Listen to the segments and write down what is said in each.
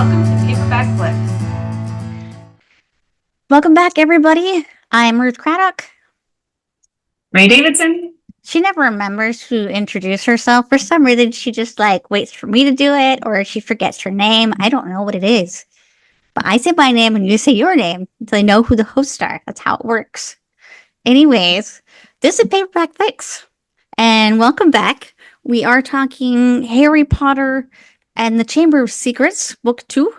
welcome to Paperback Flicks. Welcome back, everybody. I'm Ruth Craddock. Rae Davidson. She never remembers to introduce herself. For some reason, she just waits for me to do it, or she forgets her name. I don't know what it is. But I say my name and you say your name until I know who the hosts are. That's how it works. Anyways, this is Paperback Flicks. And welcome back. We are talking Harry Potter and the Chamber of Secrets, Book 2.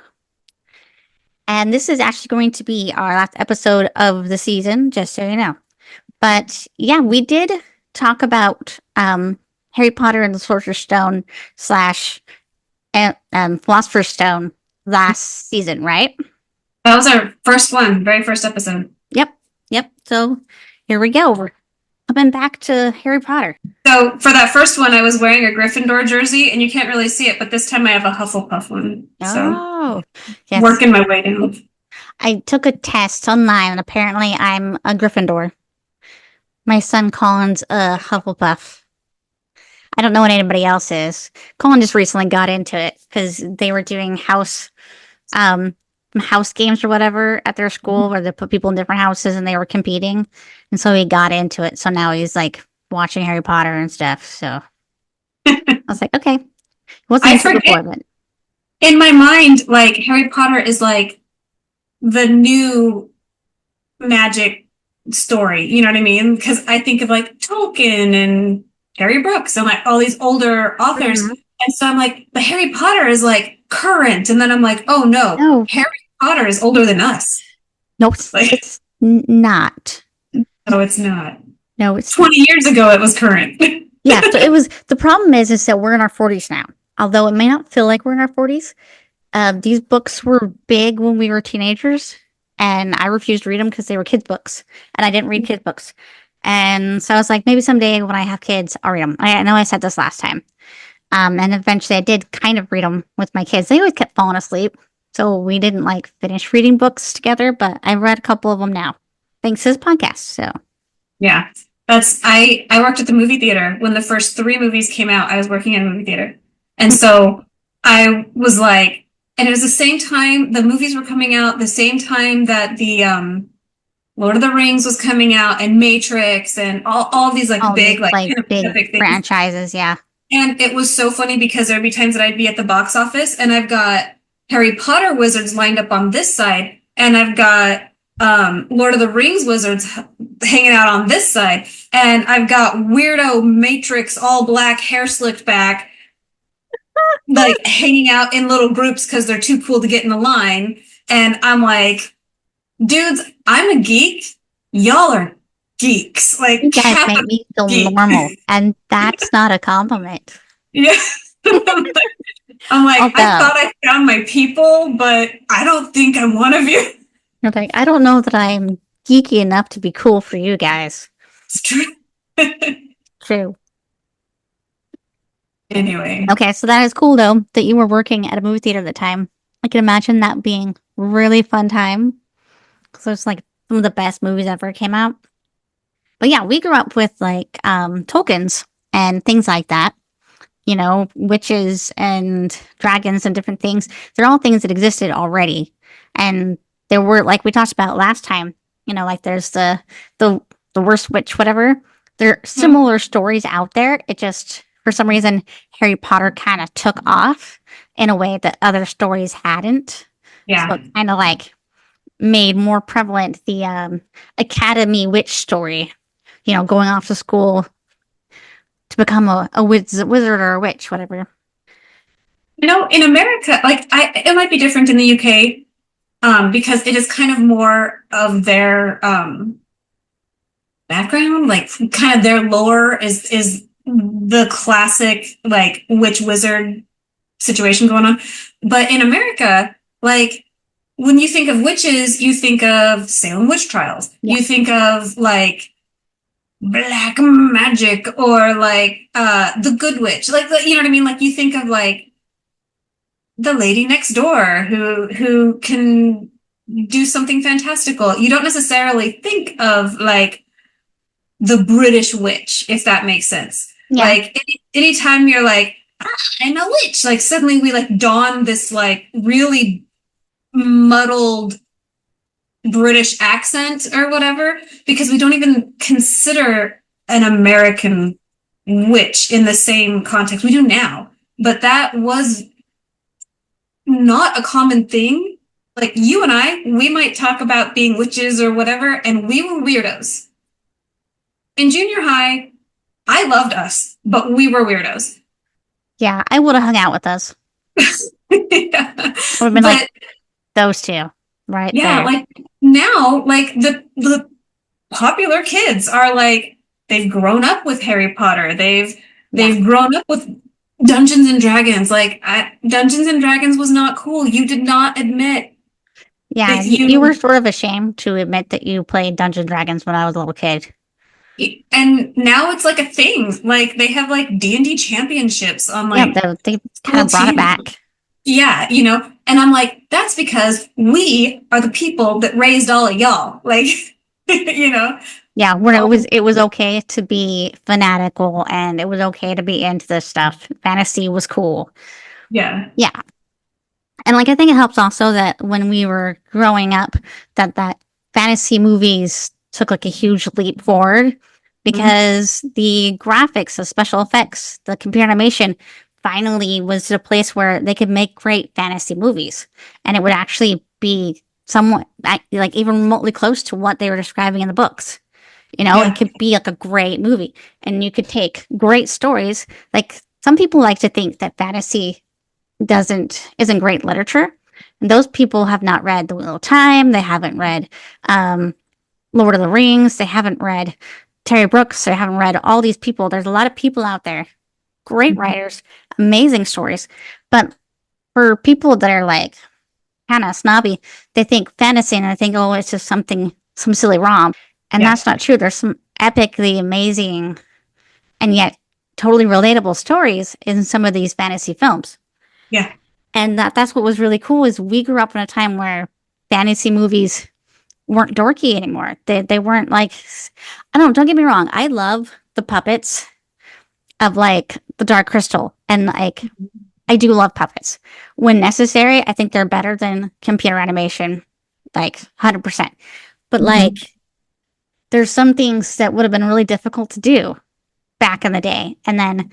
And this is actually going to be our last episode of the season, just so you know. But yeah, we did talk about Harry Potter and the Sorcerer's Stone slash Philosopher's Stone last season, right? That was our first one, very first episode. Yep. So here we go. We're coming back to Harry Potter. So for that first one, I was wearing a Gryffindor jersey, and you can't really see it, but this time I have a Hufflepuff one. Oh, yes. Working my way down. I took a test online, and apparently I'm a Gryffindor. My son Colin's a Hufflepuff. I don't know what anybody else is. Colin just recently got into it because they were doing house games or whatever at their school where they put people in different houses and they were competing. And so he got into it. So now he's watching Harry Potter and stuff. So I was like, okay. He wasn't into it before, but in my mind, Harry Potter is the new magic story. You know what I mean? Because I think of Tolkien and Harry Brooks and all these older authors. Mm-hmm. And so I'm like, but Harry Potter is current. And then I'm like, oh no. Harry Potter is older than us. No, it's not. No, it's not. No, it's 20 years ago it was current. Yeah, so it was. The problem is that we're in our 40s now. Although it may not feel like we're in our 40s. These books were big when we were teenagers, and I refused to read them because they were kids' books, and I didn't read kids' books. And so I was like, maybe someday when I have kids, I'll read them. I know I said this last time. And eventually I did kind of read them with my kids. They always kept falling asleep. So we didn't finish reading books together, but I've read a couple of them now. Thanks to this podcast. So yeah, I worked at the movie theater when the first 3 movies came out. I was working in a movie theater. And so I was and it was the same time the movies were coming out, the same time that the Lord of the Rings was coming out and Matrix and all these big big franchises, yeah. And it was so funny because there'd be times that I'd be at the box office and I've got Harry Potter wizards lined up on this side, and I've got Lord of the Rings wizards hanging out on this side, and I've got weirdo Matrix all black hair slicked back hanging out in little groups because they're too cool to get in the line. And I'm like, dudes, I'm a geek. Y'all are geeks. You guys make me feel normal, and that's not a compliment. Yeah. I'm I thought I found my people, but I don't think I'm one of you. You're I don't know that I'm geeky enough to be cool for you guys. It's true. True. Anyway. Okay, so that is cool, though, that you were working at a movie theater at the time. I can imagine that being really fun time. So it's some of the best movies ever came out. But yeah, we grew up with tokens and things like that. You know, witches and dragons and different things. They're all things that existed already. And there were, we talked about last time, there's the worst witch, whatever. There are similar stories out there. It just, for some reason, Harry Potter kind of took off in a way that other stories hadn't. Yeah. So it kind of made more prevalent the Academy witch story, going off to school to become a wizard or a witch, whatever. In America, it might be different in the UK because it is kind of more of their background, kind of their lore is the classic witch wizard situation going on. But in America, when you think of witches, you think of Salem witch trials. Yeah. You think of black magic or the good witch, you know what I mean, you think of the lady next door who can do something fantastical. You don't necessarily think of the British witch, if that makes sense. Yeah. Anytime you're I'm a witch. Like suddenly we like don this like really muddled British accent or whatever because we don't even consider an American witch in the same context. We do now, but that was not a common thing. Like you and I, we might talk about being witches or whatever, and we were weirdos. In junior high, I loved us, but we were weirdos. Yeah, I would have hung out with us. Yeah. I would have been like But those two right yeah, there. like now, like the popular kids are like they've grown up with Harry Potter. Yeah. They've grown up with Dungeons and Dragons. Like Dungeons and Dragons was not cool. You did not admit Yeah, that you were you sort of ashamed to admit that you played Dungeons and Dragons when I was a little kid. and now it's like a thing. Like they have like D&D championships on Yeah, like they kind school of brought it TV. back. Yeah, and I'm like, that's because we are the people that raised all of y'all. Like, you know. Yeah, when Oh, it was okay to be fanatical and it was okay to be into this stuff. Fantasy was cool. yeah. Yeah. And like I think it helps also that when we were growing up that fantasy movies took like a huge leap forward Mhm. because the graphics, the special effects, the computer animation finally was to a place where they could make great fantasy movies and it would actually be somewhat like even remotely close to what they were describing in the books. You know, it Yeah. could be like a great movie and you could take great stories. Like some people like to think that fantasy doesn't isn't great literature. And those people have not read The Wheel of Time. They haven't read um, Lord of the Rings. They haven't read Terry Brooks. They haven't read all these people. There's a lot of people out there, great Mhm. writers, amazing stories. But for people that are like kind of snobby, they think fantasy and they think, oh, it's just something, some silly rom. And Yeah. that's not true. There's some epically amazing and yet totally relatable stories in some of these fantasy films. Yeah. And that's what was really cool is we grew up in a time where fantasy movies weren't dorky anymore. They weren't like I don't get me wrong. I love the puppets of like the Dark Crystal and like I do love puppets. When necessary, I think they're better than computer animation, like 100%. But like Mhm. there's some things that would have been really difficult to do back in the day. And then,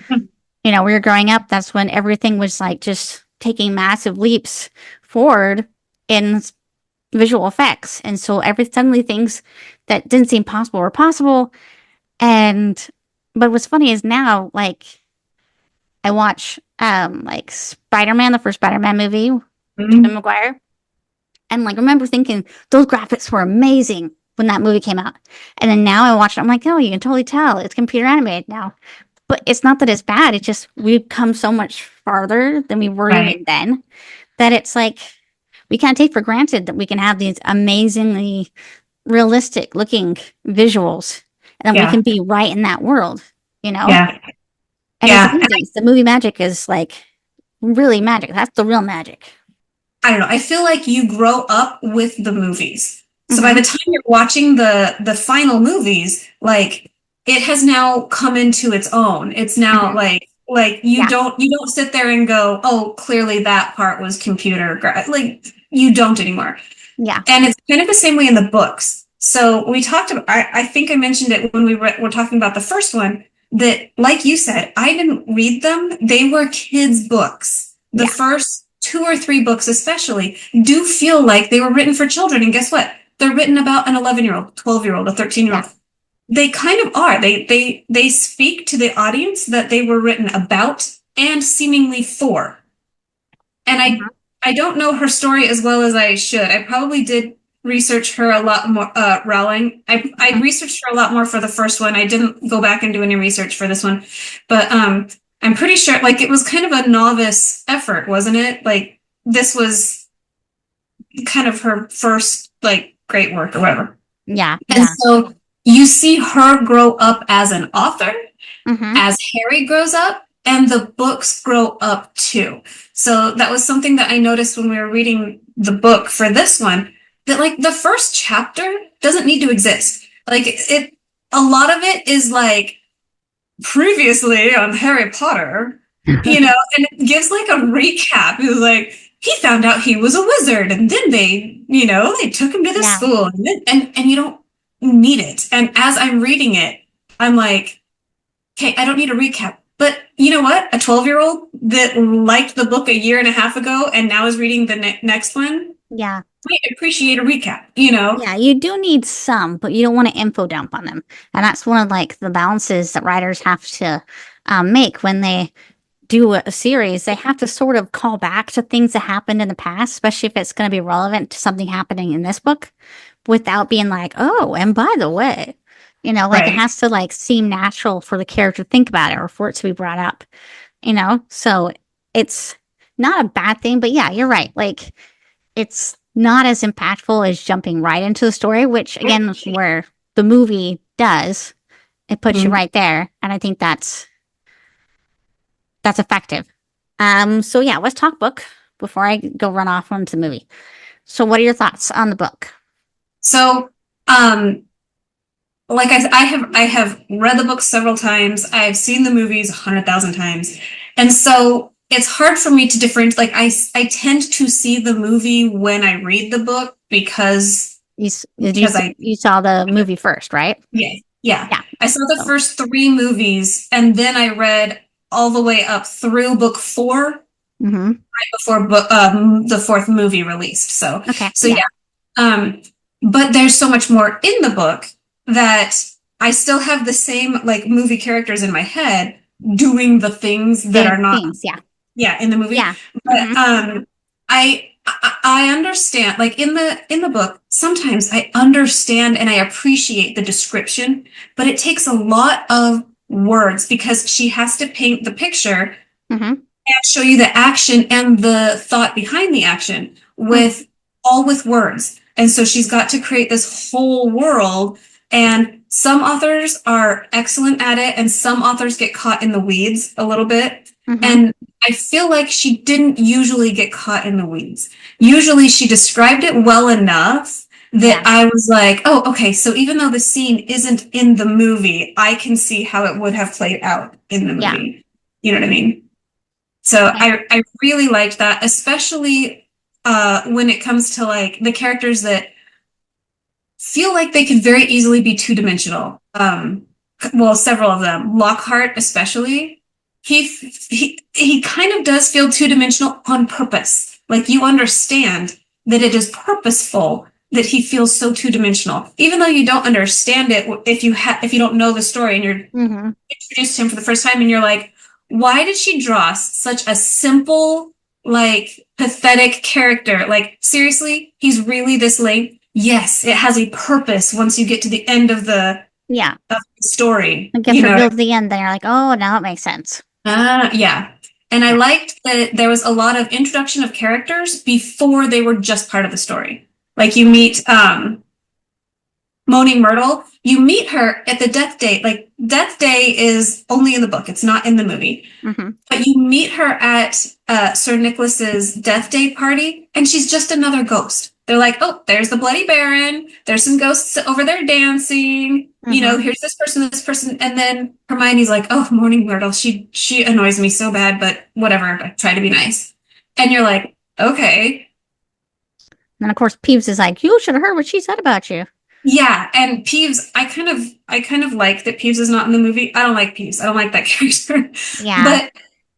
we were growing up, that's when everything was like just taking massive leaps forward in visual effects. And so every suddenly things that didn't seem possible were possible. And but what's funny is now like I watch like Spider-Man, the first Spider-Man movie, Tobey Mhm. Maguire, and like remember thinking those graphics were amazing when that movie came out. And then now I watch it, I'm like, oh, you can totally tell it's computer animated now. But it's not that it's bad, it's just we've come so much farther than we were Right. even then that it's like we can't take for granted that we can have these amazingly realistic looking visuals and then we Yeah. can be right in that world, you know? Yeah. And it's Yeah. And amazing. The movie magic is like really magic. That's the real magic. I don't know. I feel like you grow up with the movies. So by the Mm-hmm. time you're watching the final movies, like it has now come into its own. It's now Mm-hmm. like Yeah. you don't sit there and go, "Oh, clearly that part was like you don't anymore." Yeah. And it's kind of the same way in the books. So we talked about, I think I mentioned it when were talking about the first one, that, like you said, I didn't read them. They were kids' books. The Yeah. first two or three books, especially, do feel like they were written for children. And guess what? They're written about an 11-year-old, 12-year-old, a 13-year-old. Yeah. They kind of are. They speak to the audience that they were written about and seemingly for. And Mm-hmm. I don't know her story as well as I should. I probably did research her a lot more. Rowling. I Mm-hmm. researched her a lot more for the first one. I didn't go back and do any research for this one, but I'm pretty sure like it was kind of a novice effort, wasn't it? Like this was kind of her first like great work or whatever. Yeah. And Yeah. so you see her grow up as an author Mm-hmm. as Harry grows up and the books grow up too. So that was something that I noticed when we were reading the book for this one that like the first chapter doesn't need to exist. Like it a lot of it is like previously on Harry Potter. and it gives like a recap. It was like he found out he was a wizard, and then they took him to the Yeah. school, and you don't need it. And as I'm reading it, I'm like, okay, I don't need a recap. But you know what? A 12-year-old that liked the book a year and a half ago and now is reading the next one Yeah. might appreciate a recap. Yeah, you do need some, but you don't want to info dump on them. And that's one of like the balances that writers have to make when they do a series. They have to sort of call back to things that happened in the past, especially if it's going to be relevant to something happening in this book, without being like, oh, and by the way, like it Right. has to like seem natural for the character to think about it or for it to be brought up, So it's not a bad thing, but yeah, you're right. Like it's not as impactful as jumping right into the story, which again is where the movie does. It puts you Mhm. right there, and I think that's effective. So yeah, let's talk book before I go run off onto the movie. So what are your thoughts on the book? So, like I have read the book several times. I've seen the movies 100,000 times, and so it's hard for me to differentiate. Like I tend to see the movie when I read the book because I You saw the movie first, right? yeah, yeah. Yeah. I saw the So first three movies, and then I read all the way up through book four hmm before the fourth movie released. So, okay, so yeah. yeah. Um, but there's so much more in the book that I still have the same like movie characters in my head doing the things that The are not themes, yeah. yeah in the movie. Yeah. But hmm I understand like in the book sometimes I understand and I appreciate the description, but it takes a lot of words because she has to paint the picture hmm and show you the action and the thought behind the action hmm with words. And so she's got to create this whole world. And some authors are excellent at it, and some authors get caught in the weeds a little bit. hmm And I feel like she didn't usually get caught in the weeds. Usually she described it well enough that Yeah. I was like, oh, okay, so even though the scene isn't in the movie, I can see how it would have played out in the Yeah. movie. You know what I mean? So Okay. I really liked that, especially when it comes to like the characters that feel like they could very easily be two-dimensional. Well, several of them, Lockhart especially, he kind of does feel two-dimensional on purpose. Like you understand that it is purposeful that he feels so two-dimensional, even though you don't understand it if you don't know the story and you're hmm introduced to him for the first time and you're like, why did she draw such a simple, like pathetic character? Like, seriously, he's really this lame? Yes, it has a purpose once you get to the end Yeah. of the story. It gets revealed at the end, then you're like, oh, now it makes sense. Yeah. And I Yeah. liked that there was a lot of introduction of characters before they were just part of the story. Like you meet Moaning Myrtle, you meet her at the death day. Like death day is only in the book; it's not in the movie. hmm But you meet her at Sir Nicholas's death day party, and she's just another ghost. They're like, oh, there's the Bloody Baron. There's some ghosts over there dancing. hmm Here's this person, and then Hermione's like, oh, Moaning Myrtle. She annoys me so bad, but whatever. I try to be nice. And you're like, okay, And of course, Peeves is like, you should have heard what she said about you. yeah, and Peeves, I kind of like that Peeves is not in the movie. I don't like Peeves. I don't like that character. Yeah.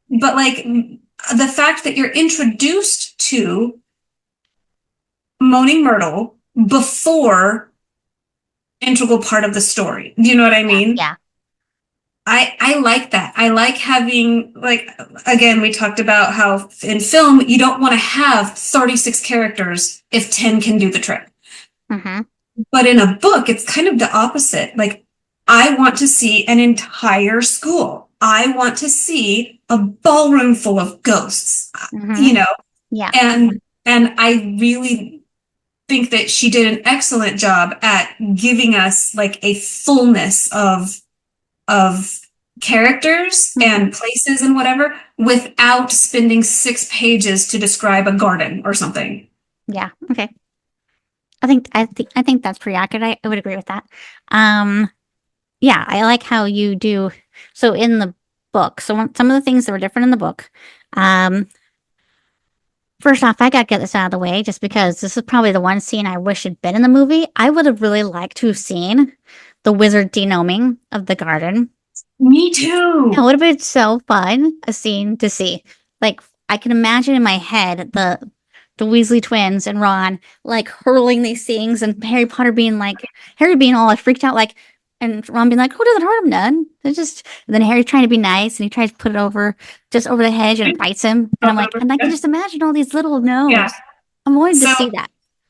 But like the fact that you're introduced to Moaning Myrtle before integral part of the story. Do you know what I Yeah. mean? Yeah. I like that. I like having like again, we talked about how in film you don't want to have 36 characters if 10 can do the trick. hmm But in a book, it's kind of the opposite. Like, I want to see an entire school. I want to see a ballroom full of ghosts, hmm you know, Yeah. and I really think that she did an excellent job at giving us like a fullness of characters hmm and places and whatever without spending 6 pages to describe a garden or something. Yeah. Okay. I think that's pretty accurate. I would agree with that. Um, yeah, I like how you do. So in the book, so some of the things that were different in the book. Um, First off, I gotta get this out of the way just because this is probably the one scene I wish had been in the movie. I would have really liked to have seen the wizard denoming of the garden. Me It too. would have been so fun a scene to see. Like I can imagine in my head the Weasley twins and Ron like hurling these things and Harry Potter being like Harry being all like, freaked out like and Ron being like, "Who doesn't hurt him none?" It's just and then Harry trying to be nice and he tries to put it over just over the hedge and it bites him. And I'm like, and I can just imagine all these little Yeah. gnomes. I'm wanting to So see that.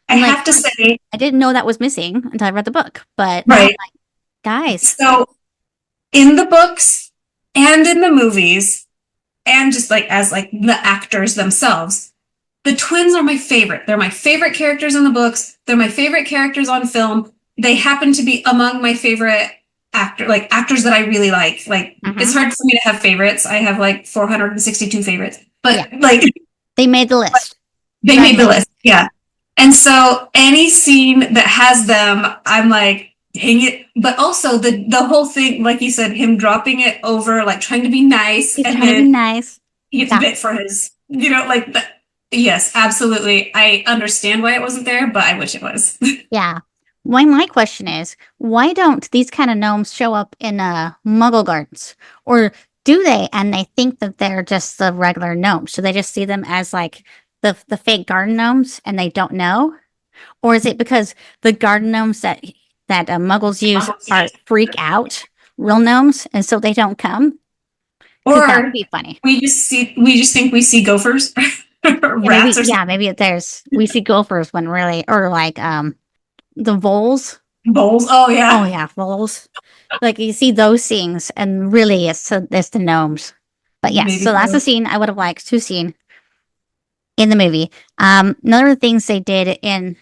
I And like have to say, I didn't know that was missing until I read the book. But now I'm right. like, guys, So in the books and in the movies, and just like as like the actors themselves, the twins are my favorite. They're my favorite characters in the books. They're my favorite characters on film. They happen to be among my favorite actors that I really like. Like it's mhm. hard for me to have favorites. I have like 462 favorites, Yeah, but like they made the list. they Ron made the made list. Yeah. And so any scene that has them, I'm like, dang it. But also the whole thing, like you said, him dropping it over, like trying to be nice, He's and trying to be then nice. he gets Yeah, bit for his, like the, yes, absolutely. I understand why it wasn't there, but I wish it was. yeah. Why my question is, why don't these kind of gnomes show up in Muggle gardens? Or do they and they think that they're just the regular gnomes? So they just see them as like the fake garden gnomes and they don't know? Or is it because the garden gnomes that Muggles use are freak out real gnomes and so they don't come? Because that would Or be funny. we just think we see gophers, rats or something. Maybe there's we see gophers when really or like the voles. Bowls. Oh Oh yeah, yeah, voles. Like you see those things, and really it's the gnomes. But yes, maybe so that's the so. scene I would have liked to seen in the movie. Another of the things they did in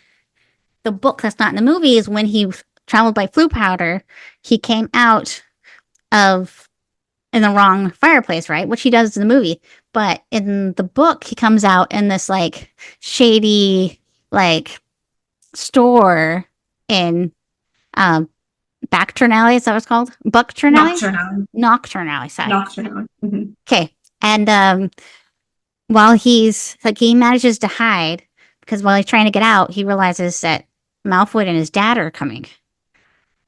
the book that's not in the movie is when he traveled by flue powder, he came out of in the wrong fireplace, right? Which he does in the movie. But in the book, he comes out in this like shady like store in um Backturn Alley, is that what it's called? Buckturn Alley? Nocturnal. Nocturne Alley, sorry. Nocturnal. Mhm. Okay. And while he's like he manages to hide because while he's trying to get out, he realizes that Malfoy and his dad are coming,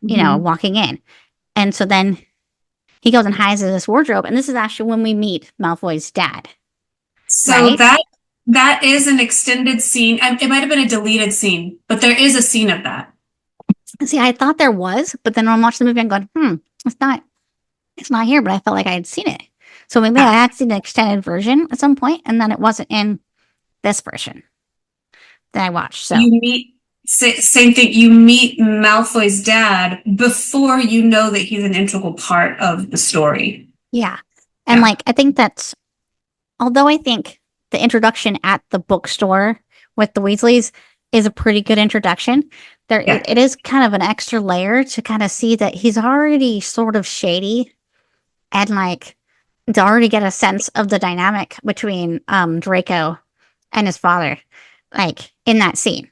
Mhm. walking in. And so then he goes and hides in this wardrobe. And this is actually when we meet Malfoy's dad, So right? that is an extended scene. It might have been a deleted scene, but there is a scene of that. See, I thought there was, but then when I'm watching the movie, I'm going, it's it's not here, but I felt like I had seen it. So maybe I Yeah. had seen the extended version at some point, and then it wasn't in this version that I watched. So You meet same thing. You meet Malfoy's dad before you know that he's an integral part of the story. yeah. And Yeah. like I think that's although I think the introduction at the bookstore with the Weasleys is a pretty good introduction, Yeah. it is kind of an extra layer to kind of see that he's already sort of shady and like to already get a sense of the dynamic between Draco and his father, like in that scene.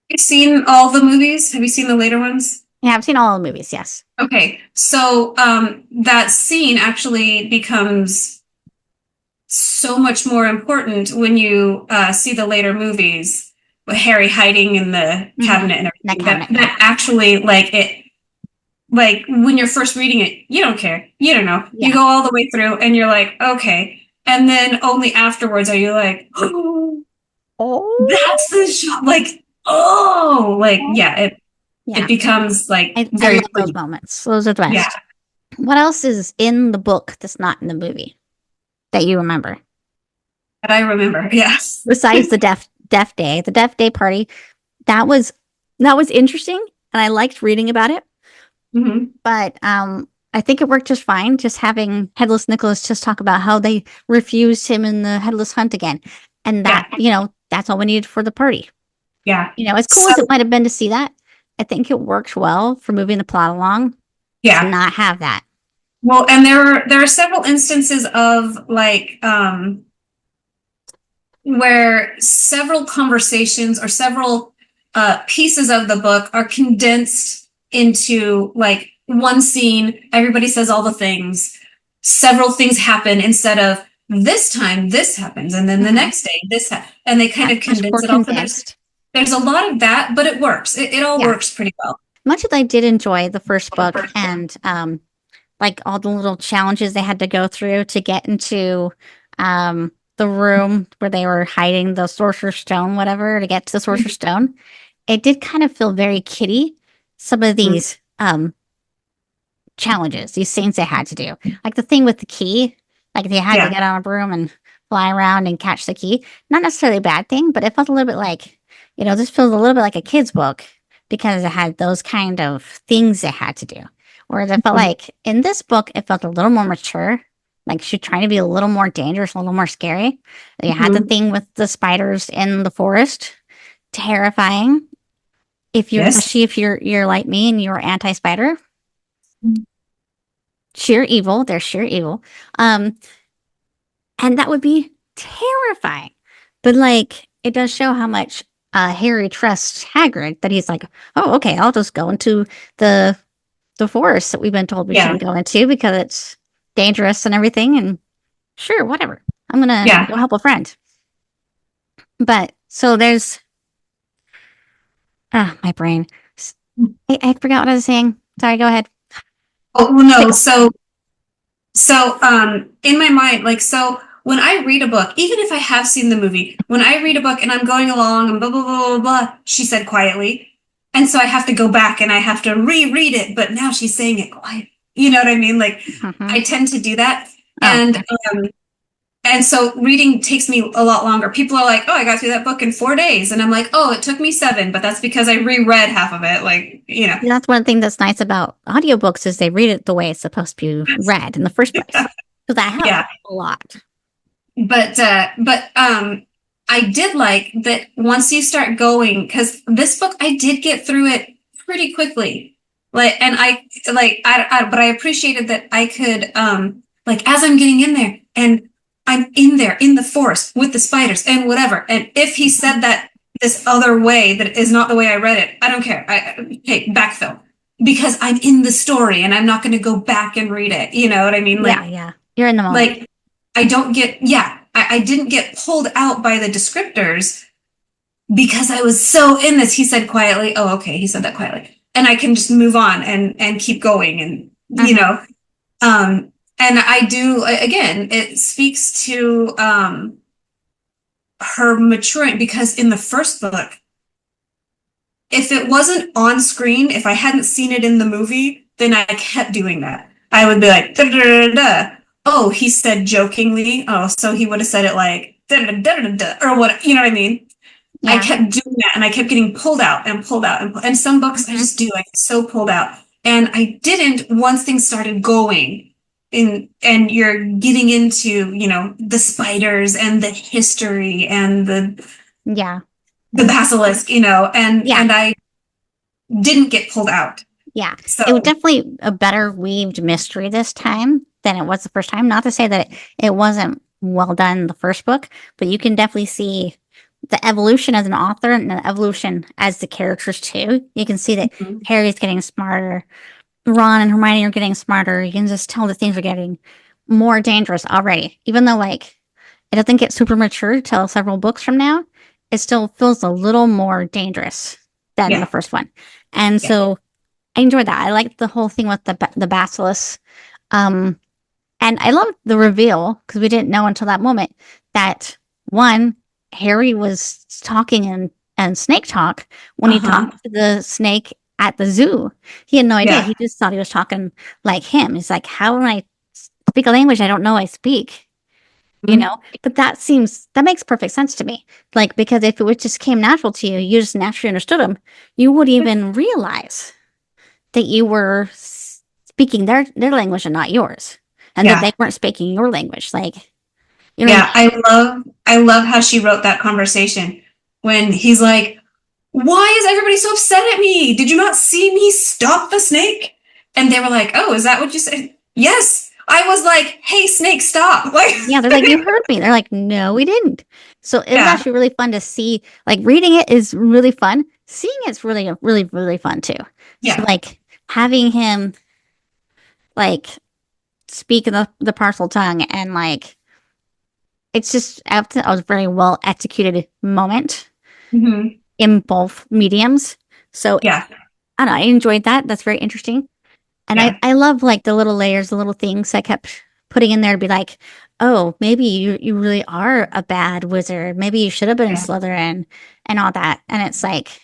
Have you seen all the movies? Have you seen the later ones? Yeah, I've seen all the movies, yes. Okay. So that scene actually becomes so much more important when you see the later movies with Harry hiding in the Mm-hmm. cabinet and That everything. cabinet, yeah. That actually like when you're first reading it, you don't care. You don't know. You Yeah. go all the way through and you're like, okay. And then only afterwards are you like, oh, Oh. that's the shot. Like, oh, like, yeah, it Yeah. becomes like I very love those clear. moments. Those are the Yeah. best. What else is in the book that's not in the movie that you remember? But I remember. Yes. Besides the deaf day party, that was interesting and I liked reading about it. Hmm. But I think it worked just fine, just having Headless Nicholas just talk about how they refused him in the Headless Hunt again. And Yeah. that's all we needed for the party. Yeah. As cool So, as it might have been to see that, I think it worked well for moving the plot along to yeah. not have that. Well, and there are several instances of like where several conversations or several pieces of the book are condensed into like one scene, everybody says all the things, several things happen instead of this time this happens, and then the Mhm. next day and they kind Yeah, of much more condense it all. So condensed. there's a lot of that, but it works. It all Yeah, works pretty well. much as I did enjoy the first book and like all the little challenges they had to go through to get into the room where they were hiding the sorcerer's stone, whatever, to get to the sorcerer's stone. It did kind of feel very kiddie. Some of Mhm. these challenges, these things they had to do, like the thing with the key, like they had to Yeah. get on a broom and fly around and catch the key. Not necessarily a bad thing, but it felt a little bit like, this feels a little bit like a kid's book because it had those kind of things they had to do. Whereas I felt Mhm. like in this book, it felt a little more mature. Like she's trying to be a little more dangerous, a little more scary. You had the Mhm. thing with the spiders in the forest, terrifying. If you're, Yes. especially if you're like me and you're anti-spider, sheer evil. They're sheer evil. Um, and that would be terrifying. But like, it does show how much Harry trusts Hagrid. That he's like, oh, okay, I'll just go into the the forest that we've been told we Yeah. shouldn't go into because it's dangerous and everything. And sure, whatever. I'm gonna Yeah. go help a friend. But so there's my brain. I forgot what I was saying. Sorry. Go ahead. Oh, well, Take no. a In my mind, like, so when I read a book, even if I have seen the movie, when I read a book and I'm going along and blah, blah, blah, blah, blah, she said quietly. And so I have to go back and I have to reread it, but now she's saying it quiet. You know what I mean? Like, mhm. I tend to do that. Oh, And, yeah. and so reading takes me a lot longer. People are like, oh, I got through that book in 4 days. And I'm like, oh, it took me 7, but that's because I reread half of it. Like, you know. That's one thing that's nice about audiobooks is they read it the way it's supposed to be read in the first place. So that helps Yeah. a lot. But I did like that once you start going, because this book I did get through it pretty quickly. Like, and but I appreciated that I could like as I'm getting in there and I'm in there in the forest with the spiders and whatever. And if he Mhm. said that this other way that is not the way I read it, I don't care. Hey, backfill. Because I'm in the story and I'm not going to go back and read it. You know what I mean? Yeah, yeah. You're in the moment. Like I don't get, yeah, I didn't get pulled out by the descriptors because I was so in this. He said quietly, oh, okay, he said that quietly. And I can just move on and keep going and, Hmm. and I do, again, it speaks to her maturing because in the first book, if it wasn't on screen, if I hadn't seen it in the movie, then I kept doing that. I would be like, da, da, da, da. Oh, he said jokingly. Oh, so he would have said it like, da, da, da, da, da, or what, you know what I mean? I Yeah. kept doing that and I kept getting pulled out and pulled out. And some books I Hmm. just do, I get so pulled out. And I didn't once things started going and you're getting into, the spiders and the history and Yeah. the basilisk, Yeah. and I didn't get pulled out. Yeah. So It was definitely a better weaved mystery this time than it was the first time. Not to say that it wasn't well done in the first book, but you can definitely see the evolution as an author and the evolution as the characters too. You can see that mhm. Harry's getting smarter. Ron and Hermione are getting smarter. You can just tell that things are getting more dangerous already. Even though like it doesn't get super mature till several books from now, it still feels a little more dangerous than the Yeah, first one. And yeah, so I enjoyed that. I liked the whole thing with the basilisk. Um, and I loved the reveal because we didn't know until that moment that one, Harry was talking and snake talk when he uh-huh, talked to the snake at the zoo. He had no idea. yeah, He just thought he was talking like him. He's like, how when I speak a language I don't know I speak, you mhm, know? But that makes perfect sense to me. Like, because if it just came natural to you, you just naturally understood him, you would even realize that you were speaking their language and not yours, and that yeah, they weren't speaking your language. Like, you know what I yeah. I love how she wrote that conversation when he's like, "Why is everybody so upset at me? Did you not see me stop the snake?" And they were like, "Oh, is that what you said?" Yes. I was like, "Hey, snake, stop!" Like, mean? Yeah, they're like, you heard me. They're like, no, we didn't. So it was yeah, actually really fun to see. Like reading it is really fun. Seeing it's really, really, really fun too. So yeah, like having him. like speak in the parcel tongue, and like it's just a was very well executed moment Hmm. in both mediums. So Yeah. I don't know, I enjoyed that. That's very interesting. And Yeah. I love like the little layers, the little things I kept putting in there to be like, oh, maybe you really are a bad wizard. Maybe you should have been a Yeah. Slytherin and all that. And it's like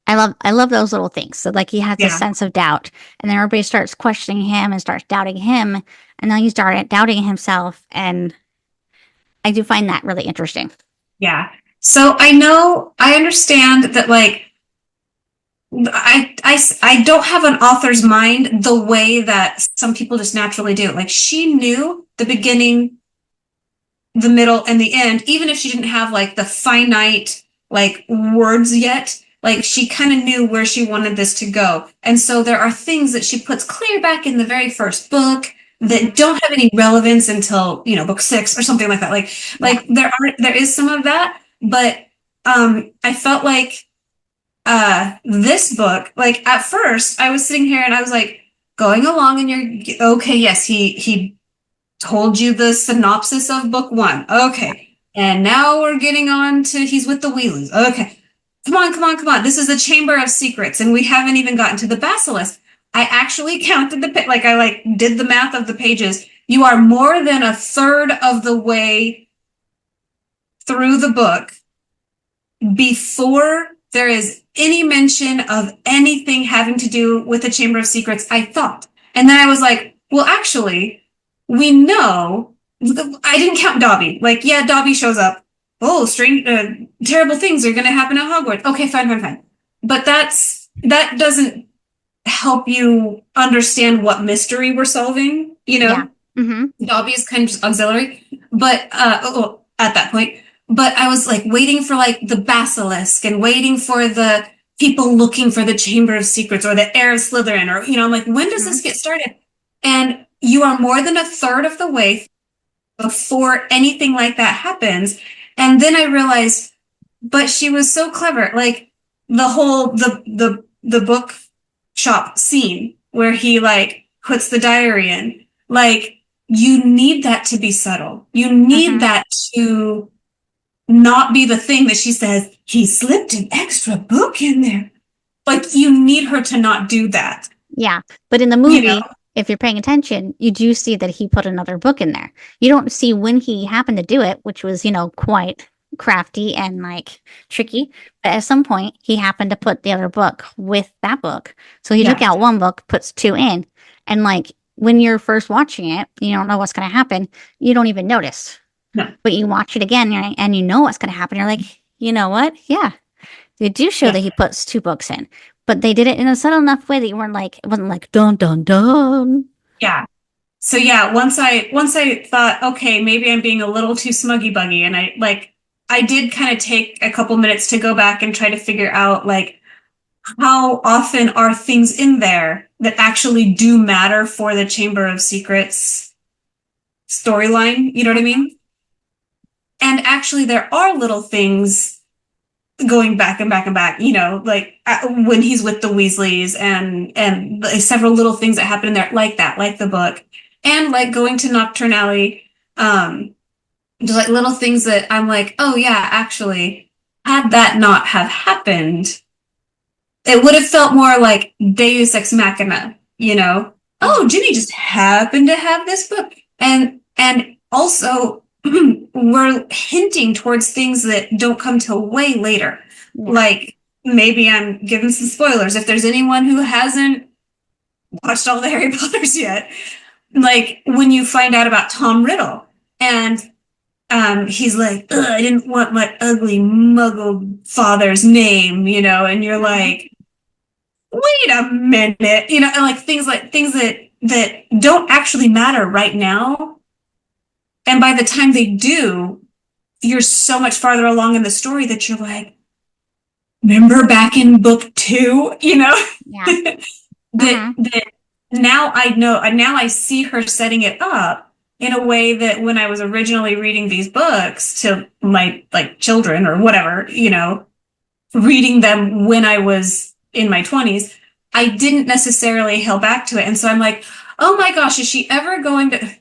I love those little things. So like he has this Yeah. sense of doubt, and then everybody starts questioning him and starts doubting him, and then he started doubting himself. And I do find that really interesting. Yeah. So I understand that like I don't have an author's mind the way that some people just naturally do. Like she knew the beginning, the middle, and the end, even if she didn't have like the finite like words yet. Like she kind of knew where she wanted this to go. And so there are things that she puts clear back in the very first book that Mhm. don't have any relevance until, book six or something like that. Yeah. Like there is some of that, but I felt like this book, like at first I was sitting here and I was like going along and you're okay, yes, he told you the synopsis of book one. Okay. And now we're getting on to he's with the Wheelers. Okay. Come on, come on, come on. This is the Chamber of Secrets, and we haven't even gotten to the Basilisk. I actually counted like I like did the math of the pages. You are more than a third of the way through the book before there is any mention of anything having to do with the Chamber of Secrets, I thought. And then I was like, well, actually, we know. I didn't count Dobby. Like, yeah, Dobby shows up. Oh, strange, terrible things are going to happen at Hogwarts. Okay, fine, fine, fine. But that doesn't help you understand what mystery we're solving. Yeah. Mm-hmm. Dobby is kind of auxiliary, but at that point. But I was like waiting for like the basilisk and waiting for the people looking for the Chamber of Secrets or the heir of Slytherin, or I'm like, when does Mm-hmm. this get started? And you are more than a third of the way before anything like that happens. And then I realized, but she was so clever. Like the book shop scene where he like puts the diary in. Like you need that to be subtle. You need Mm-hmm. that to not be the thing that she says, he slipped an extra book in there. Like you need her to not do that. Yeah. But in the You know? movie, if you're paying attention, you do see that he put another book in there. You don't see when he happened to do it, which was, quite crafty and like tricky. But at some point, he happened to put the other book with that book. So he took Yeah. out one book, puts two in. And like when you're first watching it, you don't know what's going to happen. You don't even notice. No. But you watch it again and you know what's going to happen. You're like, you know what? Yeah, they do show Yeah. that he puts two books in, but they did it in a subtle enough way that you weren't like, it wasn't like dun dun dun. Yeah. So yeah, once I thought, okay, maybe I'm being a little too smuggy buggy, and I did kind of take a couple minutes to go back and try to figure out like how often are things in there that actually do matter for the Chamber of Secrets storyline, you know what I Mhm. mean? And actually there are little things going back and back and back, like when he's with the Weasleys and several little things that happen in there like that, like the book, and like going to Nocturne Alley, just like little things that I'm like, oh yeah, actually, had that not have happened, it would have felt more like Deus Ex Machina, Mhm. Oh, Ginny just happened to have this book, and also we're hinting towards things that don't come till way later. Yeah. Like maybe I'm giving some spoilers if there's anyone who hasn't watched all the Harry Potters yet. Like when you find out about Tom Riddle and he's like, ugh, I didn't want my ugly muggle father's name, and you're Mhm. like, wait a minute, and like things that don't actually matter right now. And by the time they do, you're so much farther along in the story that you're like, remember back in book two, Yeah. that Hmm. that now I know, and now I see her setting it up in a way that when I was originally reading these books to my like children or whatever, reading them when I was in my 20s, I didn't necessarily held back to it. And so I'm like, oh my gosh, is she ever going to?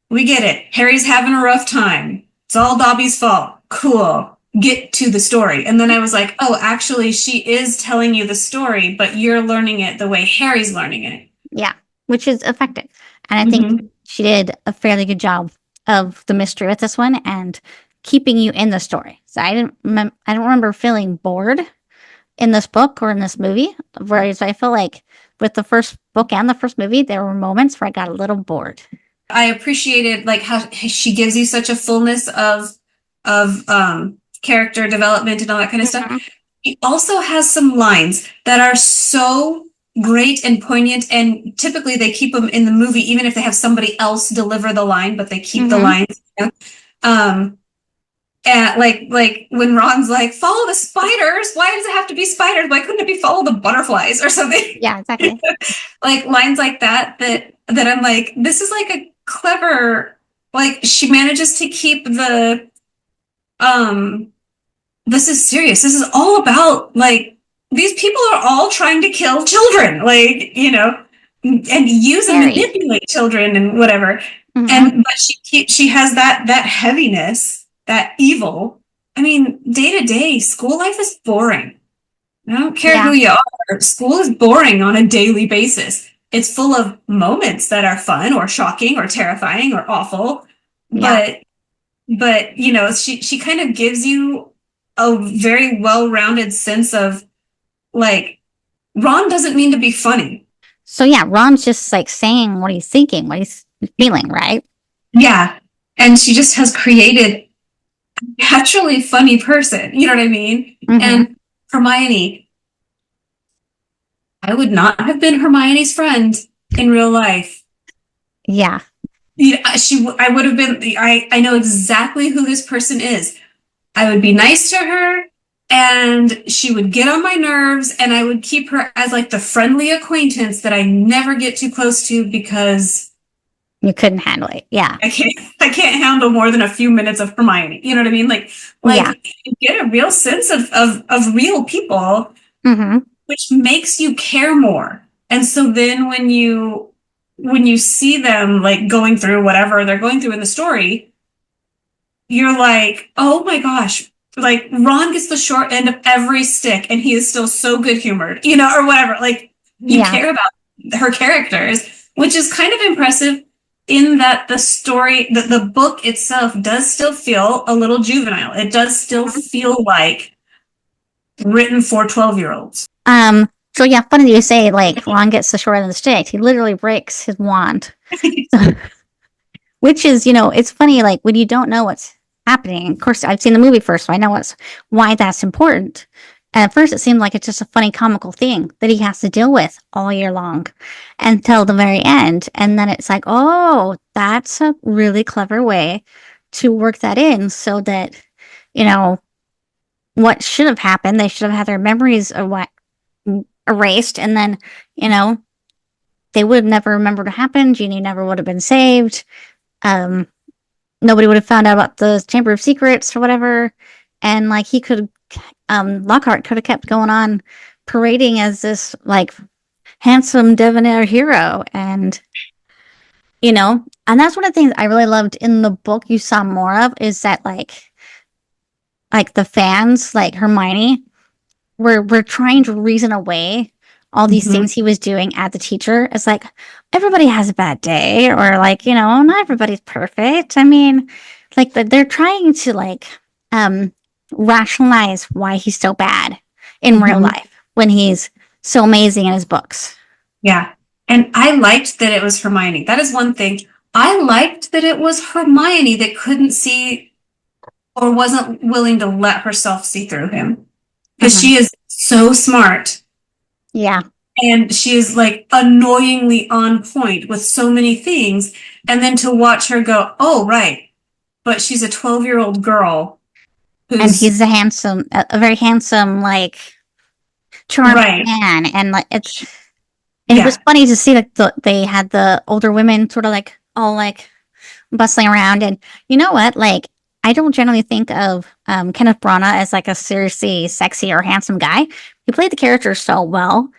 We get it. Harry's having a rough time. It's all Dobby's fault. Cool. Get to the story. And then I was like, oh, actually, she is telling you the story, but you're learning it the way Harry's learning it. Yeah, which is effective. And I think Mm-hmm. she did a fairly good job of the mystery with this one and keeping you in the story. So I don't remember feeling bored in this book or in this movie. Whereas I feel like with the first book and the first movie, there were moments where I got a little bored. I appreciated like how she gives you such a fullness of character development and all that kind of stuff. Mhm. He also has some lines that are so great and poignant, and typically they keep them in the movie, even if they have somebody else deliver the line, but they keep the Mhm. lines. You know? And like when Ron's like, "Follow the spiders. Why does it have to be spiders? Why couldn't it be follow the butterflies or something?" Yeah, exactly. Like lines like that I'm like, this is like a clever. Like she manages to keep the um this is serious. This is all about like these people are all trying to kill children, like, and use and Scary. manipulate children and whatever. Mhm. And but she has that heaviness, that evil. I mean, day to day, school life is boring. I don't care who Yeah. you are. School is boring on a daily basis. It's full of moments that are fun or shocking or terrifying or awful, Yeah. but she kind of gives you a very well-rounded sense of like Ron doesn't mean to be funny. So yeah, Ron's just like saying what he's thinking, what he's feeling, right? Yeah. And she just has created a naturally funny person. You know what I mean? Mhm. And Hermione, I would not have been Hermione's friend in real life. Yeah. I would have been, I know exactly who this person is. I would be nice to her and she would get on my nerves and I would keep her as like the friendly acquaintance that I never get too close to because You couldn't handle it. Yeah. I can't handle more than a few minutes of Hermione. You know what I mean? Like Yeah. you get a real sense of real people, Mhm. which makes you care more. And so then when you see them like going through whatever they're going through in the story, you're like, oh my gosh, like Ron gets the short end of every stick and he is still so good humored, or whatever. Like you Yeah. care about her characters, which is kind of impressive in that the book itself does still feel a little juvenile. It does still feel like written for 12-year-olds. So yeah, funny that you say like Ron gets the short end of the stick. He literally breaks his wand. Which is, it's funny, like when you don't know what's happening. Of course, I've seen the movie first, so I know why that's important. And at first, it seemed like it's just a funny comical thing that he has to deal with all year long until the very end. And then it's like, oh, that's a really clever way to work that in so that, you know, what should have happened, they should have had their memories erased. And then, you know, they would have never remembered what happened. Jeannie never would have been saved. Um, Nobody would have found out about the Chamber of Secrets or whatever. And like he could, Lockhart could have kept going on parading as this like handsome debonair hero. And that's one of the things I really loved in the book you saw more of is that like the fans, like Hermione, were trying to reason away all these Mm-hmm. things he was doing as a teacher. It's like everybody has a bad day, or like not everybody's perfect. I mean, like they're trying to like um rationalize why he's so bad in real Mm-hmm. life when he's so amazing in his books. Yeah. And I liked that it was Hermione. That is one thing. I liked that it was Hermione that couldn't see or wasn't willing to let herself see through him. Because Hmm. she is so smart Yeah, and she is like annoyingly on point with so many things. And then to watch her go, oh, right. But she's a 12-year-old girl and who's he's a very handsome, like charming right. man, and like it was Yeah. funny to see that they had the older women sort of like all like bustling around. And you know what? Like, I don't generally think of Kenneth Branagh as like a seriously sexy or handsome guy. He played the character so well,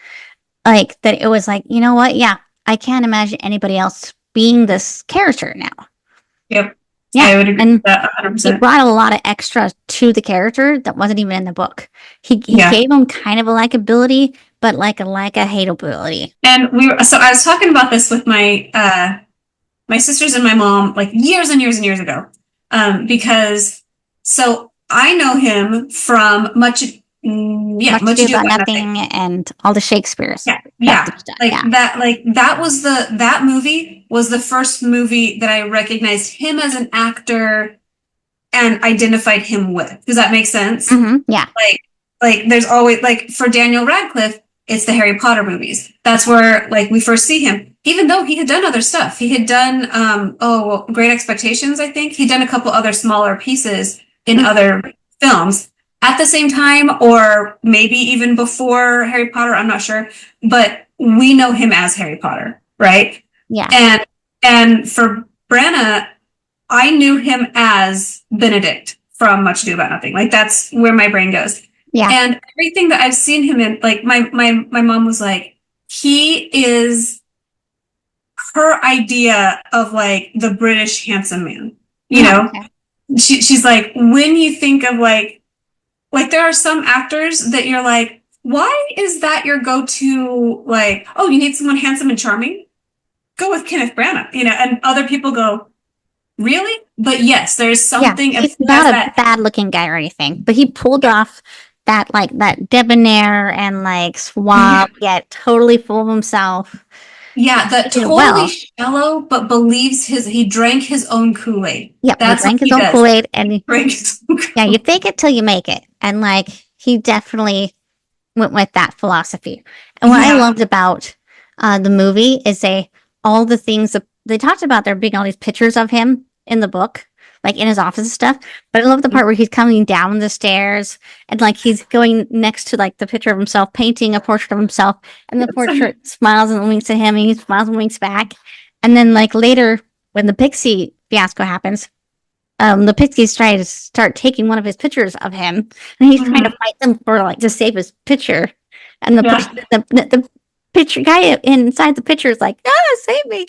like that it was like, you know what? Yeah, I can't imagine anybody else being this character now. Yep. Yeah, I would agree with and that he 100%. brought a lot of extra to the character that wasn't even in the book. He Yeah. gave him kind of a likability, but like a hateability. And so I was talking about this with my sisters and my mom like years and years and years ago. Because so I know him from Much Much Ado Ado About About Nothing. Nothing and all the Shakespeare's Yeah, adapted yeah. stuff. Yeah. Like that was that movie was the first movie that I recognized him as an actor and identified him with. Does that make sense? Yeah. Like there's always like for Daniel Radcliffe, it's the Harry Potter movies. That's where like we first see him. Even though he had done other stuff, he had done Great Expectations. I think he'd done a couple other smaller pieces in Mhm. other films at the same time, or maybe even before Harry Potter. I'm not sure, but we know him as Harry Potter, right? Yeah. And for Branna, I knew him as Benedict from Much Ado About Nothing. Like that's where my brain goes. Yeah. And everything that I've seen him in, like my mom was like, he is her idea of like the British handsome man. You Oh, know, okay. she's like, when you think of like there are some actors that you're like, why is that your go-to? Like, oh, you need someone handsome and charming? Go with Kenneth Branagh, you know, and other people go, really? But yes, there's Yeah. something, and He's he not has a that. bad looking guy or anything, but he pulled Yeah, off that debonair and like yeah, suave, yet totally full of himself. yeah. The He did it totally well. shallow, but believes he drank his own Kool-Aid. Yep. He That's what drank his he own does. Kool-Aid and Drink his own yeah, you Kool-Aid. fake it till you make it. And like he definitely went with that philosophy. And what I Yeah, loved about the movie is all the things that they talked about there being all these pictures of him in the book, like in his office and stuff. But I love the part where he's coming down the stairs and like he's going next to like the picture of himself, painting a portrait of himself, and the portrait smiles and winks at him, and he smiles and winks back. And then like later when the pixie fiasco happens, the Pixies try to start taking one of his pictures of him, and he's trying to mhm, fight them for like to save his picture. And yeah, the picture guy inside the picture is like, "Ah, save me!"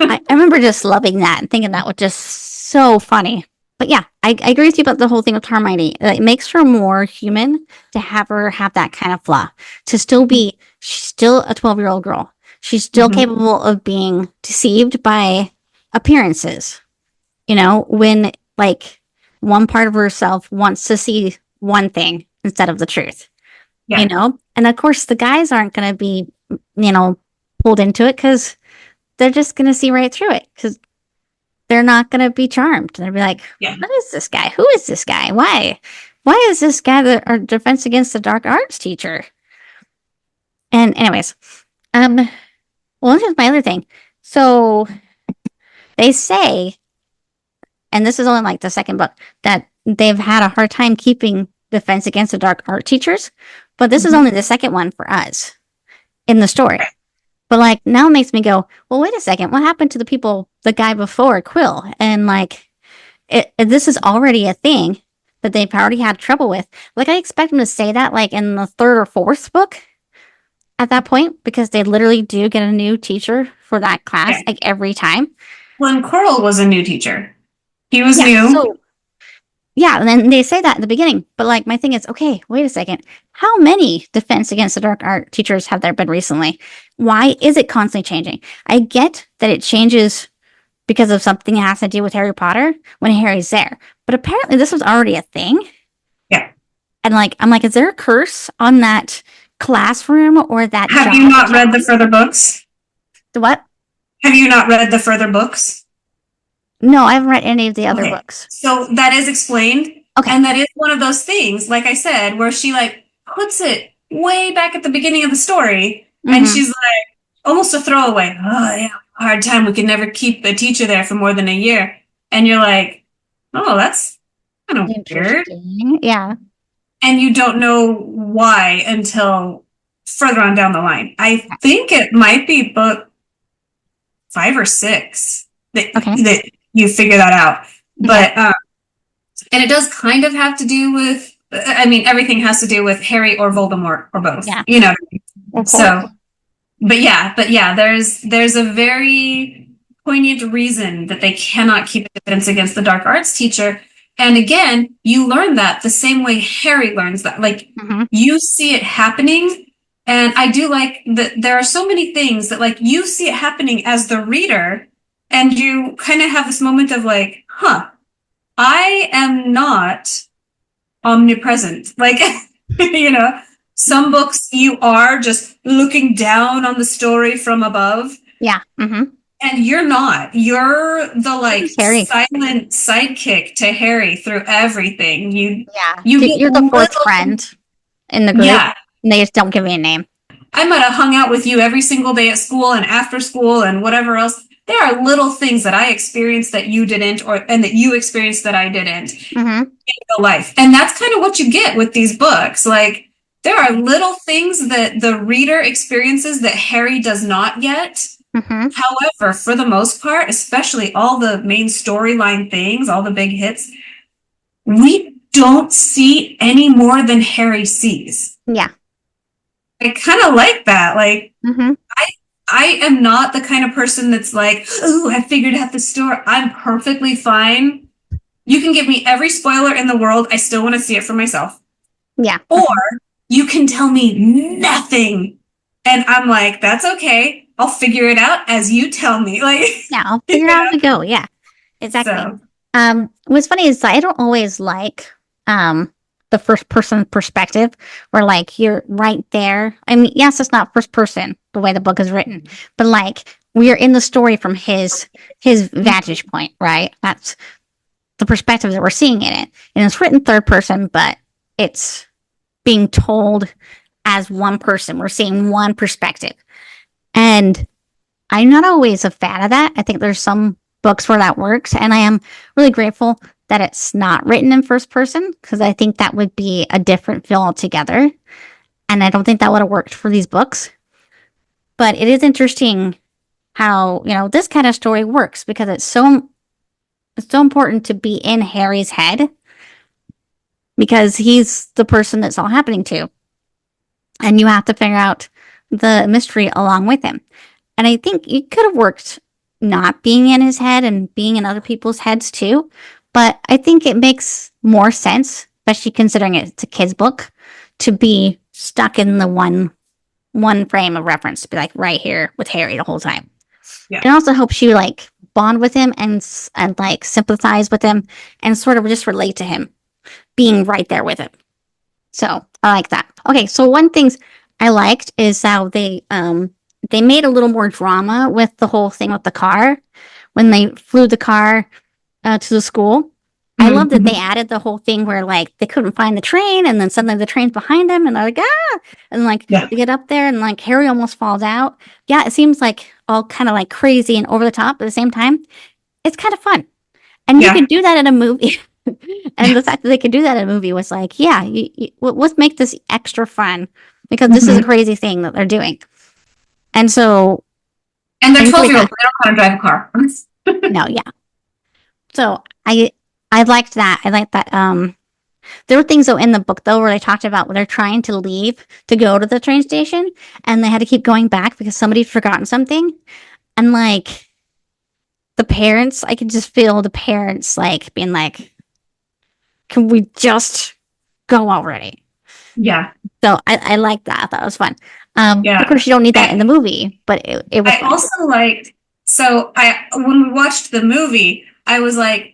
I remember just loving that and thinking that was just so funny. But yeah, I agree with you about the whole thing with Hermione. It makes her more human to have her have that kind of flaw. To still be, she's still a 12-year-old girl. She's still mhm, capable of being deceived by appearances, when like one part of herself wants to see one thing instead of the truth, yeah, and of course the guys aren't going to be, you know, pulled into it because they're just going to see right through it because they're not going to be charmed. They'll be like, yeah. what is this guy? Who is this guy? Why is this guy our defense against the dark arts teacher? And anyways, um well, here's my other thing. So they say, and this is only like the second book, that they've had a hard time keeping defense against the dark art teachers. But this is Mhm. only the second one for us in the story. But like now it makes me go, well, wait a second. What happened to the guy before Quill? And like, this is already a thing that they've already had trouble with. Like, I expect them to say that like in the third or fourth book at that point, because they literally do get a new teacher for that class Yeah. like every time. Glenn Coral was a new teacher. He was Yeah. new. So yeah, and then they say that in the beginning. But like my thing is, okay, wait a second. How many defense against the dark art teachers have there been recently? Why is it constantly changing? I get that it changes because of something that has to do with Harry Potter when Harry's there. But apparently this was already a thing. Yeah. And like I'm like, is there a curse on that classroom or that Have job you that not you read the have? further books? The what? Have you not read the further books? No, I haven't read any of the other Okay. books. So that is explained. Okay. And that is one of those things, like I said, where she like puts it way back at the beginning of the story. And Mm-hmm. she's like, almost a throwaway. Oh, yeah, hard time. We could never keep a teacher there for more than a year. And you're like, oh, that's kind of weird. Interesting. Yeah. And you don't know why until further on down the line. I think it might be book 5 or 6 Okay. that you figure that out. Okay. But and it does kind of have to do with. I mean, everything has to do with Harry or Voldemort or both. Yeah. You know. Of course. So but yeah, there's a very poignant reason that they cannot keep evidence against the dark arts teacher. And again, you learn that the same way Harry learns that. Like Hmm. you see it happening, and I do like that there are so many things that like you see it happening as the reader, and you kind of have this moment of like, huh, I am not omnipresent. Like, you know, some books you are just looking down on the story from above, Yeah. Hmm. and you're not. You're the like Harry. silent sidekick to Harry through everything. You Yeah. you get You're the fourth little, friend in the group, yeah. and they just don't give me a name. I might have hung out with you every single day at school and after school and whatever else. There are little things that I experienced that you didn't, or and that you experienced that I didn't. Hmm. Real life. And that's kind of what you get with these books. Like there are little things that the reader experiences that Harry does not yet. Hmm. However, for the most part, especially all the main storyline things, all the big hits, we don't see any more than Harry sees. Yeah. I kind of like that. Like Hmm. I I am not the kind of person that's like, "Ooh, I figured out the story." I'm perfectly fine. You can give me every spoiler in the world. I still want to see it for myself. Yeah. Or you can tell me nothing. And I'm like, that's okay. I'll figure it out as you tell me. Like, Yeah. I'll you figure out know? as we go. Yeah. Exactly. So, What's funny is I don't always like the first person perspective where like you're right there. I mean, yes, it's not first person the way the book is written, but like we are in the story from his vantage point, right? That's the perspective that we're seeing in it. And it's written third person, but it's being told as one person. We're seeing one perspective. And I'm not always a fan of that. I think there's some books where that works, and I am really grateful that it's not written in first person because I think that would be a different feel altogether. And I don't think that would have worked for these books. But it is interesting how, this kind of story works because it's so important to be in Harry's head because he's the person that's all happening to. And you have to figure out the mystery along with him. And I think it could have worked not being in his head and being in other people's heads too. But I think it makes more sense, especially considering it's a kid's book, to be stuck in the one frame of reference, to be like right here with Harry the whole time. yeah. It also helps you like bond with him and like sympathize with him and sort of just relate to him being right there with him. So I like that. Okay, so one things I liked is how they made a little more drama with the whole thing with the car when they flew the car to the school. I love that they Mm-hmm. added the whole thing where like they couldn't find the train and then suddenly the train's behind them and they're like and like Yeah. they get up there and like Harry almost falls out. Yeah, it seems like all kind of like crazy and over the top at the same time. It's kind of fun. And you Yeah. could do that in a movie. And Yeah. the fact that they could do that in a movie was like, yeah, let's make this extra fun because this is a Mm-hmm. crazy thing that they're doing. And so And I they're 12 enjoyed year olds. that. They don't know how to drive a car. No, yeah. So I liked that. I liked that. There were things though in the book though where they talked about when they're trying to leave to go to the train station and they had to keep going back because somebody'd forgotten something. And like the parents, I could just feel the parents like being like, can we just go already? Yeah. So I like that. I thought it was fun. Of Yeah. course, you don't need that in I, the movie, but it was I fun. also liked, so when we watched the movie, I was like,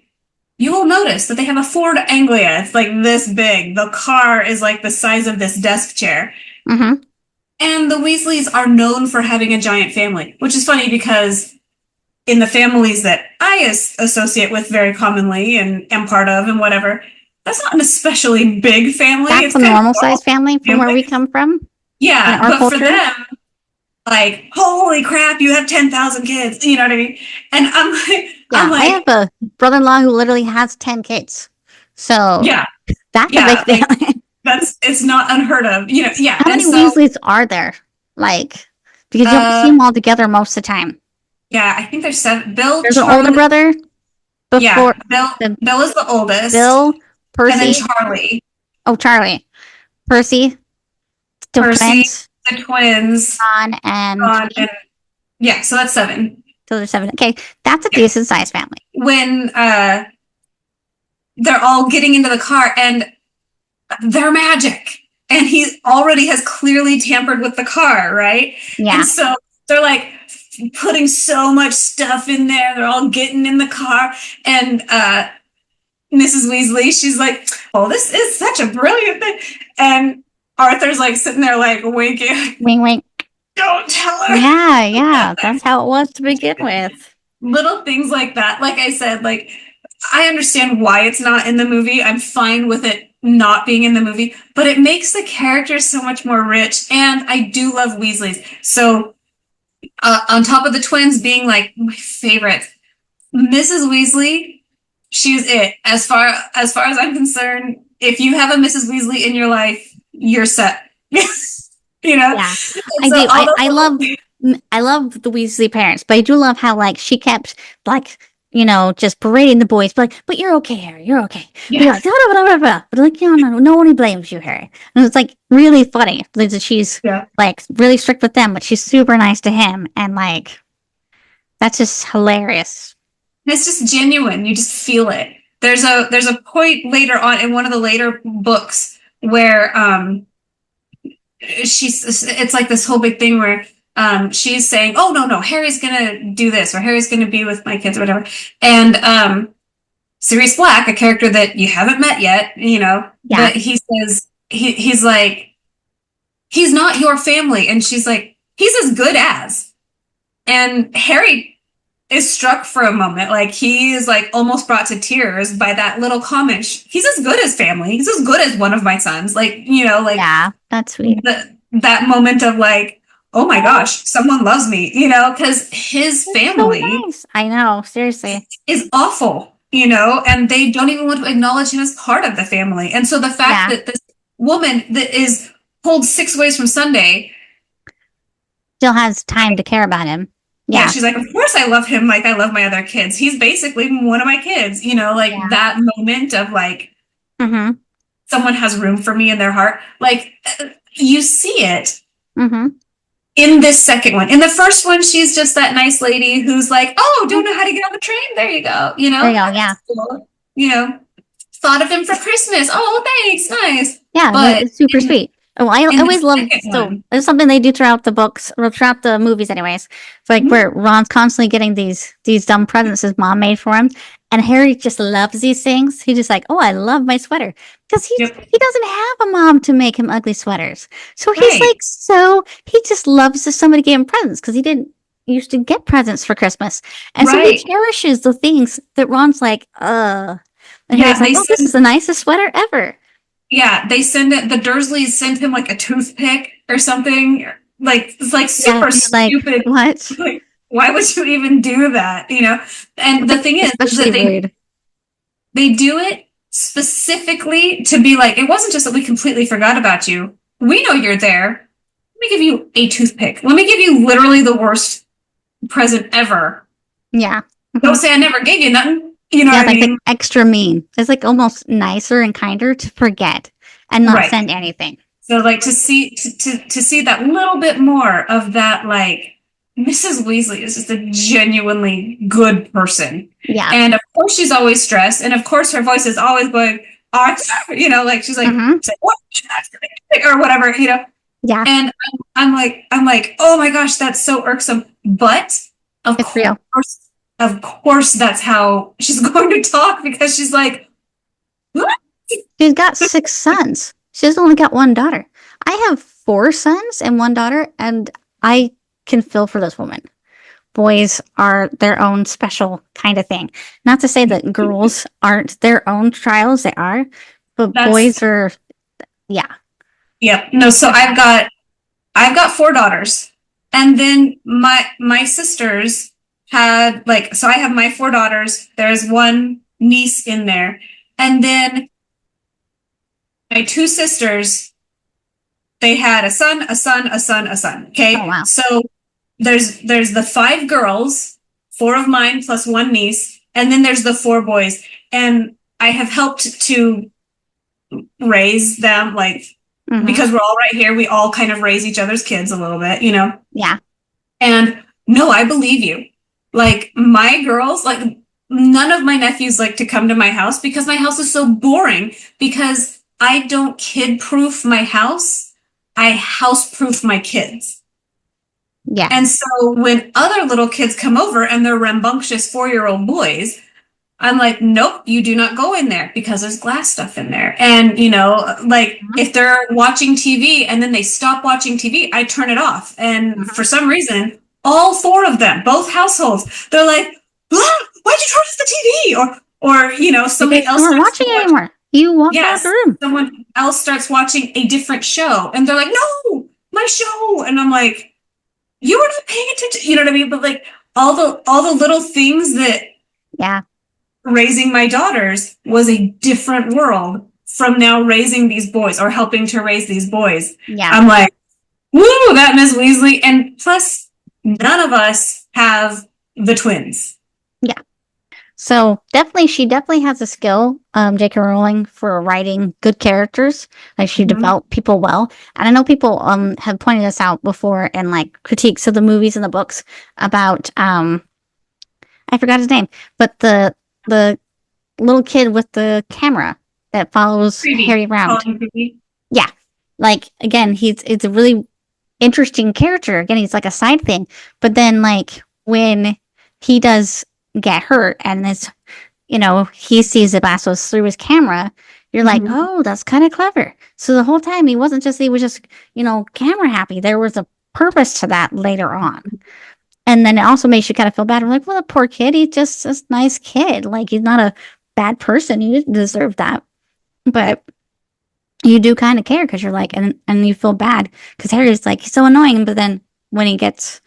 you will notice that they have a Ford Anglia. It's like this big. The car is like the size of this desk chair. Mm-hmm. And the Weasleys are known for having a giant family, which is funny because in the families that I associate with very commonly and am part of and whatever, that's not an especially big family. That's It's a kind of normal a normal sized family from where we family. come from in Yeah, our but for culture. them, like, holy crap, you have 10,000 kids. You know what I mean? And I'm Yeah, I have like, a brother-in-law who literally has 10 kids. So yeah, that's a big yeah, like family. it's not unheard of. Yeah. How And many so, Weasleys are there? Like, because you don't see uh, them all together most of the time. yeah, I think there's seven. Bill, There's an older Charlie, brother yeah, before Bill, the Bill is the oldest, Bill, and then Percy. Charlie, Oh, Charlie. Percy, still Percy, twins. the twins, Ron and Ron Tony. and yeah, so that's seven. So there's seven. Okay, that's a Yeah. decent sized family. When they're all getting into the car and they're magic. And he already has clearly tampered with the car, right? And Yeah. so they're like putting so much stuff in there. They're all getting in the car. And Mrs. Weasley, she's like, oh, this is such a brilliant thing. And Arthur's like sitting there like winking. Wink, wink. Don't tell her. Yeah, yeah. That's how it was to begin with. Little things like that. Like I said, like I understand why it's not in the movie. I'm fine with it not being in the movie, but it makes the characters so much more rich. And I do love Weasleys. So on top of the twins being like my favorite, Mrs. Weasley, she's it. As far as I'm concerned, if you have a Mrs. Weasley in your life, you're set. You know. Yeah, And I so do. all I love the Weasley parents, but I do love how like she kept like just berating the boys, but you're okay, Harry. You're okay. But you're yeah, like blah, blah, blah, blah. But like no, no one blames you, Harry. And it's like really funny that she's yeah. like really strict with them, but she's super nice to him, and like that's just hilarious. It's just genuine. You just feel it. There's a point later on in one of the later books where it's like this whole big thing where she's saying, "Oh no, Harry's gonna do this or Harry's gonna be with my kids or whatever," and Sirius Black, a character that you haven't met yet, Yeah, but he says he's like he's not your family, and she's like he's as good as, and Harry is struck for a moment. Like he is like almost brought to tears by that little comment. He's as good as family. He's as good as one of my sons. Like, like yeah, that's sweet. that moment of like, oh my gosh, someone loves me, because his It's so family nice. I know, seriously. is awful, and they don't even want to acknowledge him as part of the family. And so the fact Yeah, that this woman that is pulled 6 ways from Sunday, still has time to care about him. yeah, Yeah, she's like, of course I love him like I love my other kids. He's basically one of my kids, like yeah. that moment of like Mm-hmm. someone has room for me in their heart. Like you see it Mm-hmm. in this second one. In the first one, she's just that nice lady who's like, oh, don't know how to get on the train. There you go. There you go. Yeah. That's cool. Thought of him for Christmas. Oh, thanks. Nice. Yeah, But it's super sweet. Oh, I in the always love second so one, there's something they do throughout the books or throughout the movies, anyways. It's like mhm, where Ron's constantly getting these dumb presents his mom made for him, and Harry just loves these things. He's just like, oh, I love my sweater because yep, he doesn't have a mom to make him ugly sweaters, so he's right, like he just loves that somebody gave him presents because he didn't used to get presents for Christmas, and so he right. cherishes the things that Ron's like, and Yeah, Harry's like, oh, this is the nicest sweater ever. they send it. The Dursleys send him like a toothpick or something. Like it's like Yeah, super you're like, stupid. what? Like, why would you even do that? And It's the like thing is especially that rude. they do it specifically to be like, it wasn't just that we completely forgot about you. We know you're there. Let me give you a toothpick. Let me give you literally the worst present ever. Yeah. Don't Mhm. say I never gave you nothing. You know Yeah, what it's I like the mean? extra mean. It's like almost nicer and kinder to forget and not Right. send anything. So like to see that little bit more of that, like Mrs. Weasley is just a genuinely good person. Yeah. And of course she's always stressed, and of course her voice is always going, Arthur, like she's like, Hmm. say what or whatever. Yeah. And I'm like, oh my gosh, that's so irksome. But of It's real. course that's how she's going to talk because she's like, what? She's got 6 sons. She's only got one daughter. I have 4 sons and one daughter, and I can feel for this woman. Boys are their own special kind of thing. Not to say that girls aren't their own trials, they are, but That's boys are, yeah. yeah. No, so I've got 4 daughters. And then my sisters had like, so I have my 4 daughters. There's one niece in there. And then my 2 sisters, they had a son, a son, a son, a son. Oh, Okay. wow. So there's the 5 girls, 4 of mine plus one niece, and then there's the 4 boys. And I have helped to raise them like Mm-hmm. because we're all right here. We all kind of raise each other's kids a little bit, you know? Yeah. And no, I believe you. Like my girls, like none of my nephews like to come to my house because my house is so boring because I don't kid proof my house. I house proof my kids. Yeah. And so when other little kids come over and they're rambunctious 4-year-old boys, I'm like, nope, you do not go in there because there's glass stuff in there. And, you know, like Mhm. if they're watching TV and then they stop watching TV, I turn it off. And Mhm. for some reason, all four of them, both households, they're like, ah, why'd you turn off the TV? Or, you know, somebody Because you else weren't starts watching to it watch. anymore. You walked out the Yes, room. someone else starts watching a different show and they're like, no, my show. And I'm like, you were not paying attention. You know what I mean? But like all the little things that Yeah. raising my daughters was a different world from now raising these boys or helping to raise these boys. Yeah. I'm like, woo, that Miss Weasley. And plus, none of us have the twins. Yeah. So definitely, she definitely has a skill, J.K. Rowling, for writing good characters. Like she Mhm. developed people well, and I know people have pointed this out before in like critiques of the movies and the books about I forgot his name, but the little kid with the camera that follows Creepy. Harry around. Calling creepy. Yeah, like again, he's it's a really interesting character. Again, he's like a side thing, but then like when he does get hurt and it's he sees the Bastos through his camera. You're like, Mhm. oh, that's kind of clever. So the whole time he was just, camera happy. There was a purpose to that later on. And then it also makes you kind of feel bad. We're like, well, the poor kid, he's just a nice kid. Like he's not a bad person. He didn't deserve that. But you do kind of care because you're like, and you feel bad because Harry's like, he's so annoying. But then when he gets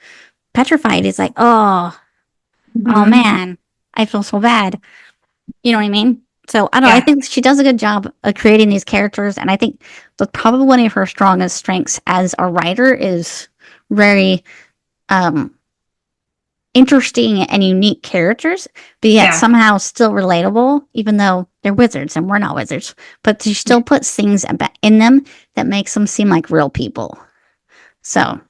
petrified, he's like, oh Mhm. man, I feel so bad. You know what I mean? So I don't know. I Yeah. think she does a good job of creating these characters, and I think that's probably one of her strongest strengths as a writer is very um, interesting and unique characters, but yet Yeah. somehow still relatable, even though they're wizards and we're not wizards. But she still puts things in them that makes them seem like real people. So,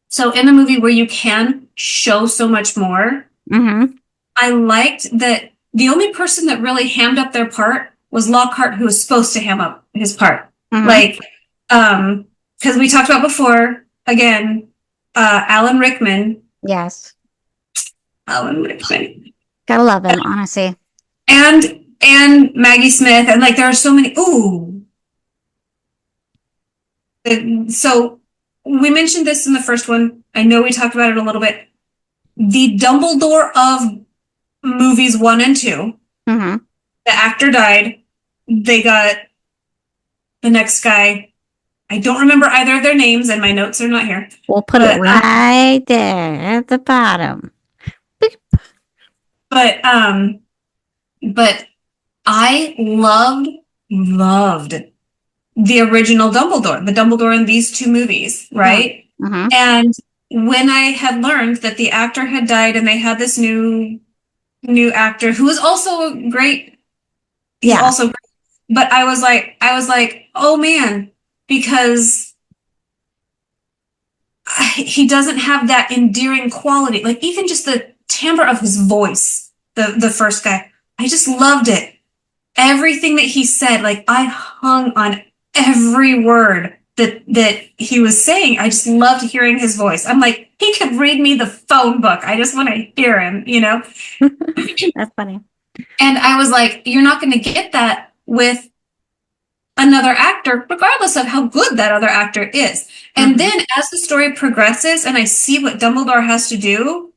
So in the movie where you can show so much more, mm-hmm, I liked that the only person that really hammed up their part was Lockhart, who was supposed to ham up his part. mm-hmm, Like, because we talked about before, again, Alan Rickman, yes, Alan Rickman, gotta love him, honestly. and Maggie Smith, and like there are so many. Ooh, so we mentioned this in the first one. I know we talked about it a little bit. The Dumbledore of movies 1 and 2, Mm-hmm. the actor died. They got the next guy. I don't remember either of their names, and my notes are not here. We'll put it But right there at the bottom. but um, but I loved the original Dumbledore, the Dumbledore in these two movies, right? Mm-hmm. And when I had learned that the actor had died, and they had this new actor who was also great, he's Yeah, also great. But I was like, oh man, because he doesn't have that endearing quality. Like even just the timbre of his voice, the first guy, I just loved it. Everything that he said, like I hung on every word that he was saying. I just loved hearing his voice. I'm like, he could read me the phone book. I just want to hear him, you know? that's funny. And I was like, you're not going to get that with another actor, regardless of how good that other actor is. And Mm-hmm. then as the story progresses and I see what Dumbledore has to do,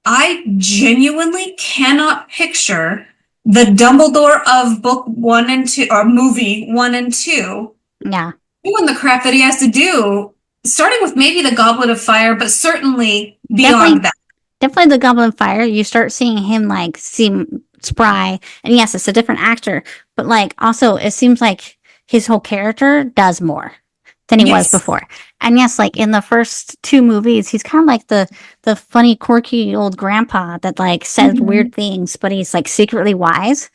I genuinely cannot picture the Dumbledore of book 1 and 2 or movie 1 and 2 Yeah. doing the crap that he has to do, starting with maybe the Goblet of Fire, but certainly Definitely, beyond that. definitely the Goblin Fire. You start seeing him like seem spry, and yes, it's a different actor, but like also it seems like his whole character does more than he was Yes. before. And yes, like in the first two movies, he's kind of like the funny, quirky old grandpa that like says Mm-hmm. weird things, but he's like secretly wise.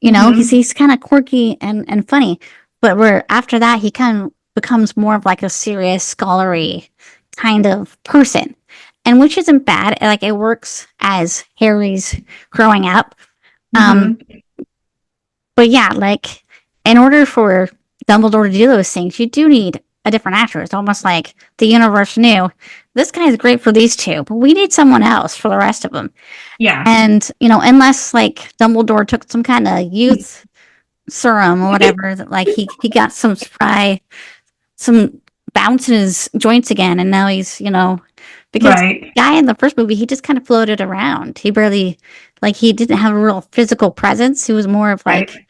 Mm-hmm. He's kind of quirky and funny. But where after that, he kind of becomes more of like a serious scholarly kind of person. And which isn't bad. Like it works as Harry's growing up. Um, Hmm. but yeah, like in order for Dumbledore to do those things, you do need a different actor. It's almost like the universe knew this guy is great for these two, but we need someone else for the rest of them. Yeah. And unless like Dumbledore took some kind of youth serum or whatever, that like he got some bounce in his joints again, and now he's because Right. the guy in the first movie he just kind of floated around. He barely like he didn't have a real physical presence. He was more of like Right.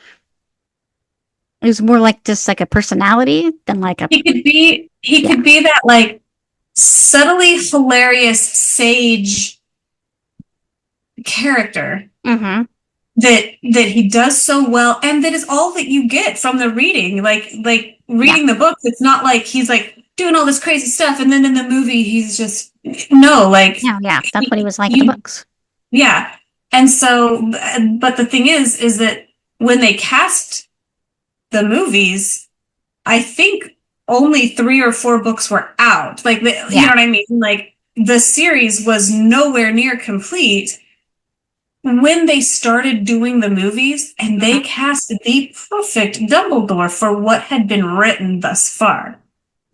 it was more like just like a personality than like a He yeah. could be that like subtly hilarious sage character Mm-hmm. that he does so well, and that is all that you get from the reading. Like Yeah. reading the books, it's not like he's like doing all this crazy stuff and then in the movie he's just no, like Yeah, yeah. That's what he was like in the you books. yeah. And so but the thing is that when they cast the movies, I think only 3 or 4 books were out. Like you Yeah. know what I mean? Like the series was nowhere near complete when they started doing the movies, and they Mm-hmm. cast the perfect Dumbledore for what had been written thus far.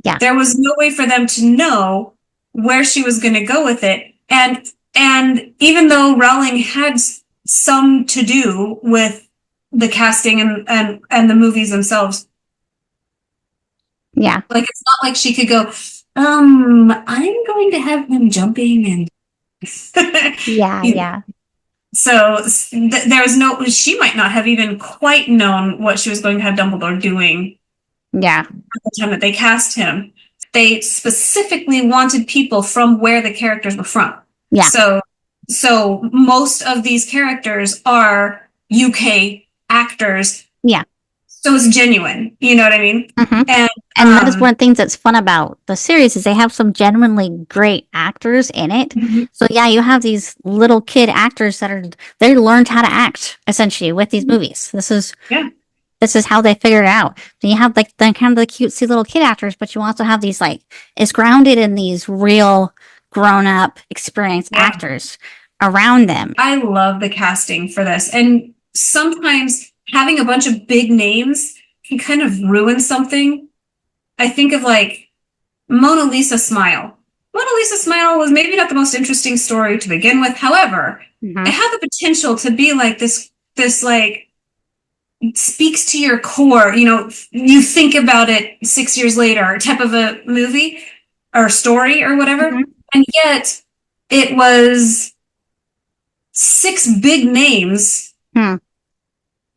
Yeah. There was no way for them to know where she was going to go with it. And even though Rowling had some to do with the casting and the movies themselves, Yeah. like it's not like she could go, I'm going to have him jumping and Yeah. Yeah. so there was no, she might not have even quite known what she was going to have Dumbledore doing Yeah. at the time that they cast him. They specifically wanted people from where the characters were from. Yeah. So, so most of these characters are UK actors. Yeah. So it's genuine. You know what I mean? Mm-hmm. And And that is one of the things that's fun about the series is they have some genuinely great actors in it. mhm, So yeah, you have these little kid actors that are they learned how to act essentially with these movies. yeah, This is how they figured it out. Then you have like the kind of the cutesy little kid actors, but you also have these like it's grounded in these real grown up experienced yeah. actors around them. I love the casting for this. And sometimes having a bunch of big names can kind of ruin something. I think of like Mona Lisa Smile. Mona Lisa Smile was maybe not the most interesting story to begin with. However, it Mm-hmm. had the potential to be like this like speaks to your core. You know, you think about it 6 years later type of a movie or story or whatever. Mm-hmm. And yet it was 6 big names Hmm.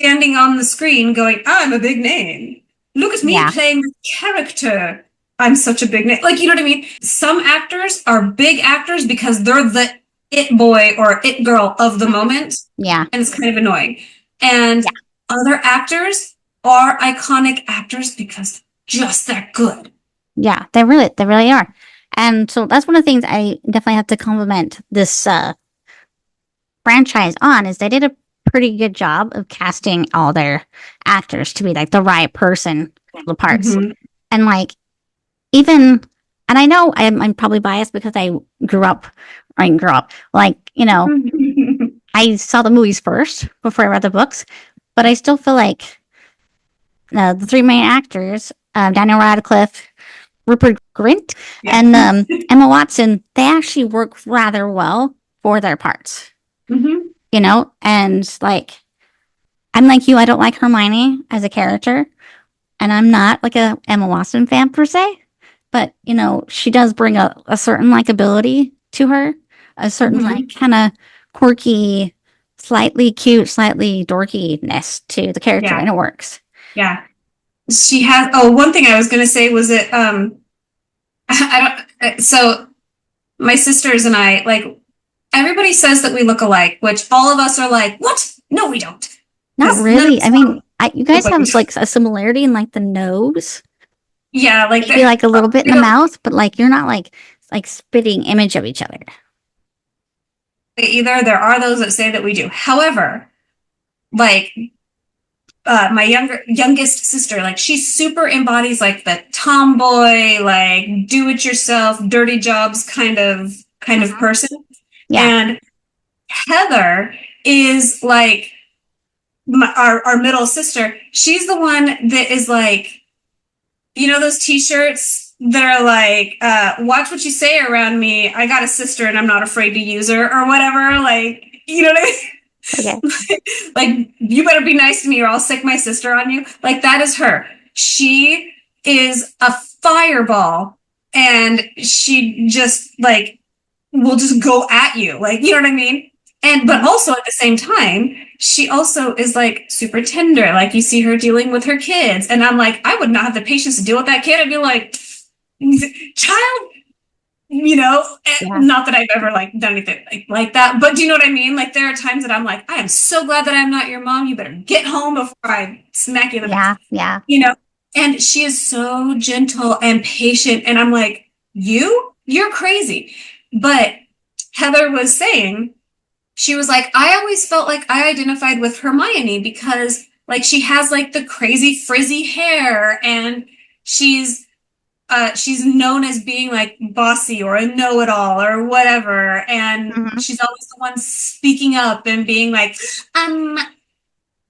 standing on the screen going, I'm a big name. Look at me Yeah. playing this character. I'm such a big name. Like, you know what I mean? Some actors are big actors because they're the it boy or it girl of the Mhm. moment, Yeah. and it's kind of annoying. And Yeah. other actors are iconic actors because they're just that good. Yeah. They really are. And so that's one of the things I definitely have to compliment this franchise on is they did a pretty good job of casting all their actors to be like the right person for the parts. Mm-hmm. And like even and I know I'm probably biased because I grew up like I saw the movies first before I read the books, but I still feel like the three main actors, Daniel Radcliffe, Rupert Grint, Yeah. and Emma Watson, they actually work rather well for their parts. Mm-hmm. And like I'm like you, I don't like Hermione as a character, and I'm not like a Emma Watson fan per se, but she does bring a certain likability to her, a certain like Mm-hmm. kind of quirky, slightly cute, slightly dorkiness to the character, Yeah. and it works. Yeah. She has, oh, one thing I was going to say was that, I don't, so my sisters and I, like, everybody says that we look alike, which all of us are like, what? No, we don't. Not Because none of really. us I mean, you look guys like have each other. like a similarity in like the nose, Yeah, like maybe like a little bit in we the don't mouth, but like you're not like spitting image of each other. either. There are those that say that we do. However, like my youngest sister, like she super embodies like the tomboy, like do it yourself, dirty jobs kind of Mhm. person. Yeah. And Heather is like our middle sister. She's the one that is like, those t-shirts that are like, watch what you say around me. I got a sister and I'm not afraid to use her or whatever. Like, you know what I Okay. mean? Like, you better be nice to me or I'll sick my sister on you. Like, that is her. She is a fireball and she just like will just go at you. Like, you know what I mean? And but Mhm. also at the same time, she also is like super tender. Like you see her dealing with her kids. And I'm like, I would not have the patience to deal with that kid. I'd be like, child, Yeah. not that I've ever like done anything like that, but do you know what I mean? Like there are times that I'm like, I am so glad that I'm not your mom. You better get home before I smack you in the face, Yeah. Yeah. you know? And she is so gentle and patient. And I'm like, you're crazy. But Heather was saying, she was like, I always felt like I identified with Hermione because like she has like the crazy frizzy hair and she's known as being like bossy or a know-it-all or whatever, and Hmm. she's always the one speaking up and being like, um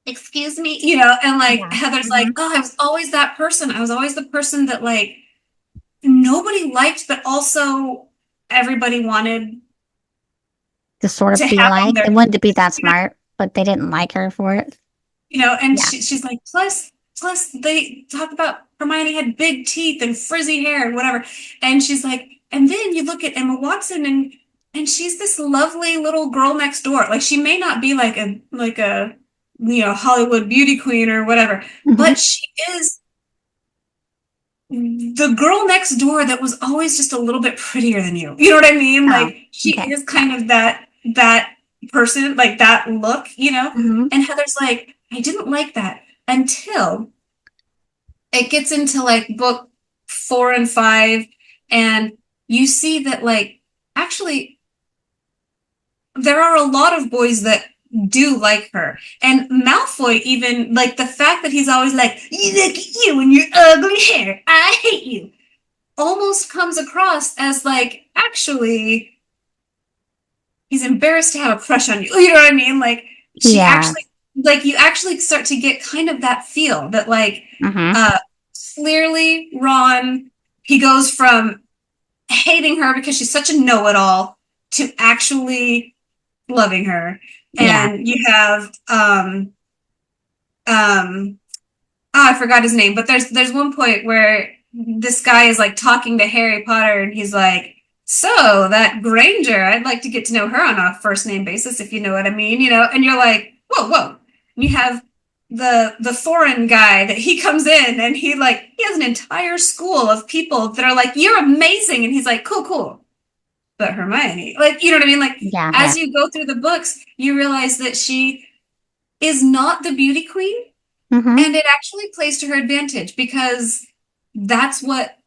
excuse me, and like Yeah. Heather's like, Hmm. oh, I was always that person. I was always the person that like nobody liked, but also everybody wanted To sort to of be have on like, their, they wanted to be that smart, but they didn't like her for it. and Yeah. she's like, plus they talk about Hermione had big teeth and frizzy hair and whatever. And she's like, and then you look at Emma Watson and she's this lovely little girl next door. Like she may not be like a Hollywood beauty queen or whatever, Hmm. but she is the girl next door that was always just a little bit prettier than you. You know what I mean? Oh, Like she okay. is kind of that person, like that look. Hmm. And Heather's like, I didn't like that until it gets into like book 4 and 5, and you see that like actually there are a lot of boys that do like her. And Malfoy, even like the fact that he's always like, look at you and your ugly hair, I hate you, almost comes across as like actually he's embarrassed to have a crush on you. You know what I mean? Like she Yeah. actually like you actually start to get kind of that feel that like Hmm. uh clearly Ron, he goes from hating her because she's such a know-it-all to actually loving her. Yeah. And you have um oh, I forgot his name, but there's one point where this guy is like talking to Harry Potter and he's like, so that Granger, I'd like to get to know her on a first name basis, if you know what I mean, and you're like, whoa. And you have the foreign guy that he comes in and he has an entire school of people that are like, you're amazing. And he's like, cool. But Hermione, like, you know what I mean? Like, Yeah. Yeah. as you go through the books, you realize that she is not the beauty queen, Hmm. and it actually plays to her advantage because that's what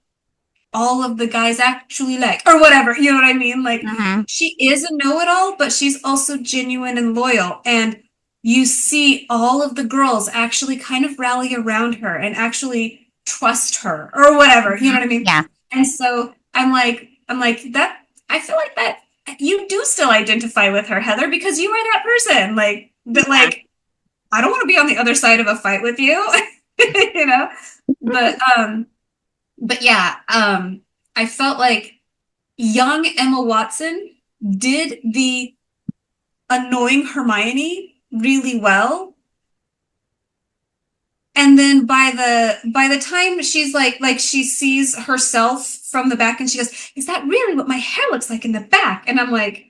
all of the guys actually like, or whatever. You know what I mean? Like, Hmm. she is a know it all, but she's also genuine and loyal. And you see all of the girls actually kind of rally around her and actually trust her or whatever. You know Hmm. what I mean? Yeah. And so I'm like, that, I feel like that you do still identify with her, Heather, because you are that person. Like, that, Yeah. like, I don't want to be on the other side of a fight with you, you know? But yeah, I felt like young Emma Watson did the annoying Hermione really well. And then by the time she's like she sees herself from the back and she goes, "Is that really what my hair looks like in the back?" And I'm like,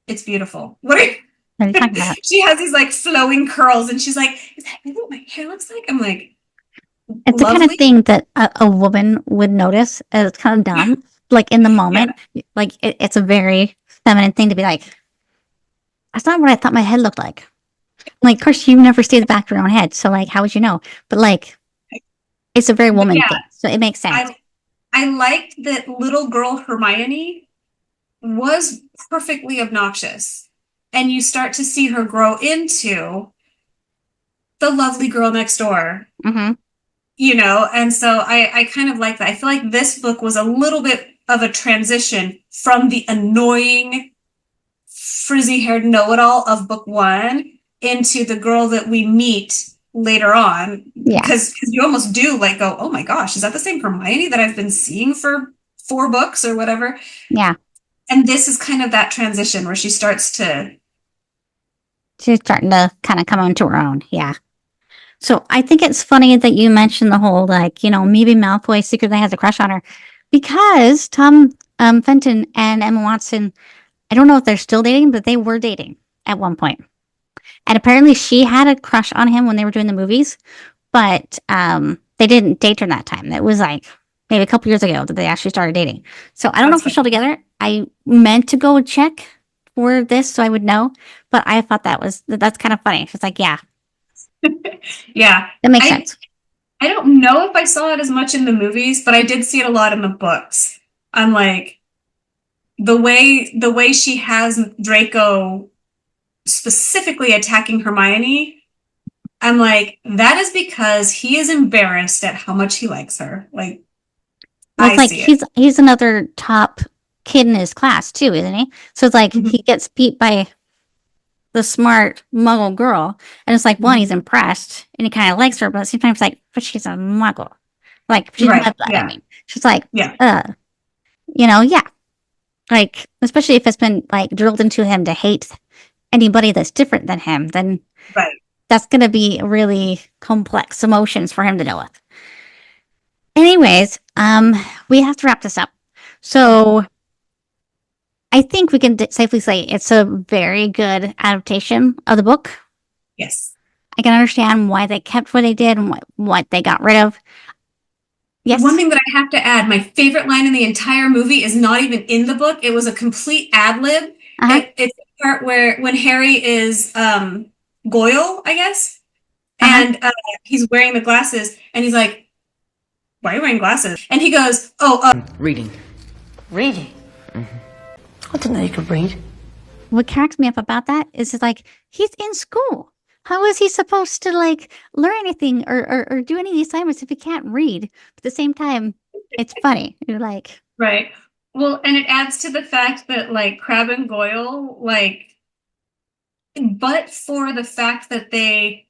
"It's beautiful." What are you? What are you talking about? She has these like flowing curls and she's like, "Is that really what my hair looks like?" I'm like, It's the kind of "Lovely." thing that a woman would notice. And it's kind of Yeah. dumb. Like in the Yeah. moment, like it's a very feminine thing to be like, that's not what I thought my head looked like. Like, of course, you never see the back of your own head. So, like, how would you know? But, like, it's a very But woman yeah, thing. So it makes sense. I I liked that little girl Hermione was perfectly obnoxious. And you start to see her grow into the lovely girl next door, Mm-hmm. and so I kind of like that. I feel like this book was a little bit of a transition from the annoying frizzy-haired know-it-all of book one into the girl that we meet later on, Yeah. because you almost do like go, oh my gosh, is that the same Hermione that I've been seeing for 4 books or whatever? Yeah. And this is kind of that transition where she starts to. She's starting to kind of come onto her own. Yeah. So I think it's funny that you mentioned the whole like, maybe Malfoy secretly has a crush on her because Tom Fenton and Emma Watson, I don't know if they're still dating, but they were dating at one point. And apparently she had a crush on him when they were doing the movies, but they didn't date during that time. It was like maybe a couple years ago that they actually started dating. So I don't know if That's they're still together. I meant to go check for this so I would know, but I thought that's kind of funny. It's like, yeah, Yeah. that makes I sense. I don't know if I saw it as much in the movies, but I did see it a lot in the books. I'm like the way she has Draco specifically attacking Hermione. I'm like, that is because he is embarrassed at how much he likes her. Like, Well, I it's like see it. he's another top kid in his class too, isn't he? So it's like Mhm, he gets beat by the smart muggle girl, and it's like one, he's mhm. impressed and he kind of likes her, but at the same time, it's like, but she's a muggle, like she's Right. mudblood. I Yeah. mean, she's like, Yeah. uh, yeah, like especially if it's been like drilled into him to hate anybody that's different than him, then Right. that's gonna be really complex emotions for him to deal with. Anyways, we have to wrap this up. Okay. So I think we can safely say it's a very good adaptation of the book. Yes. I can understand why they kept what they did and what they got rid of. One Yes. thing that I have to add, my favorite line in the entire movie is not even in the book. It was a complete ad lib. Uh huh. It's the part where when Harry is Goyle, I guess, Uh huh. and he's wearing the glasses, and he's like, "Why are you wearing glasses?" And he goes, "Oh, Reading. Reading? I didn't know you could read. What cracks me up about that is it's like he's in school. How is he supposed to like learn anything or do any of the assignments if he can't read? But at the same time, it's funny. You're like, right." Well, and it adds to the fact that like Crabbe and Goyle, like, but for the fact that they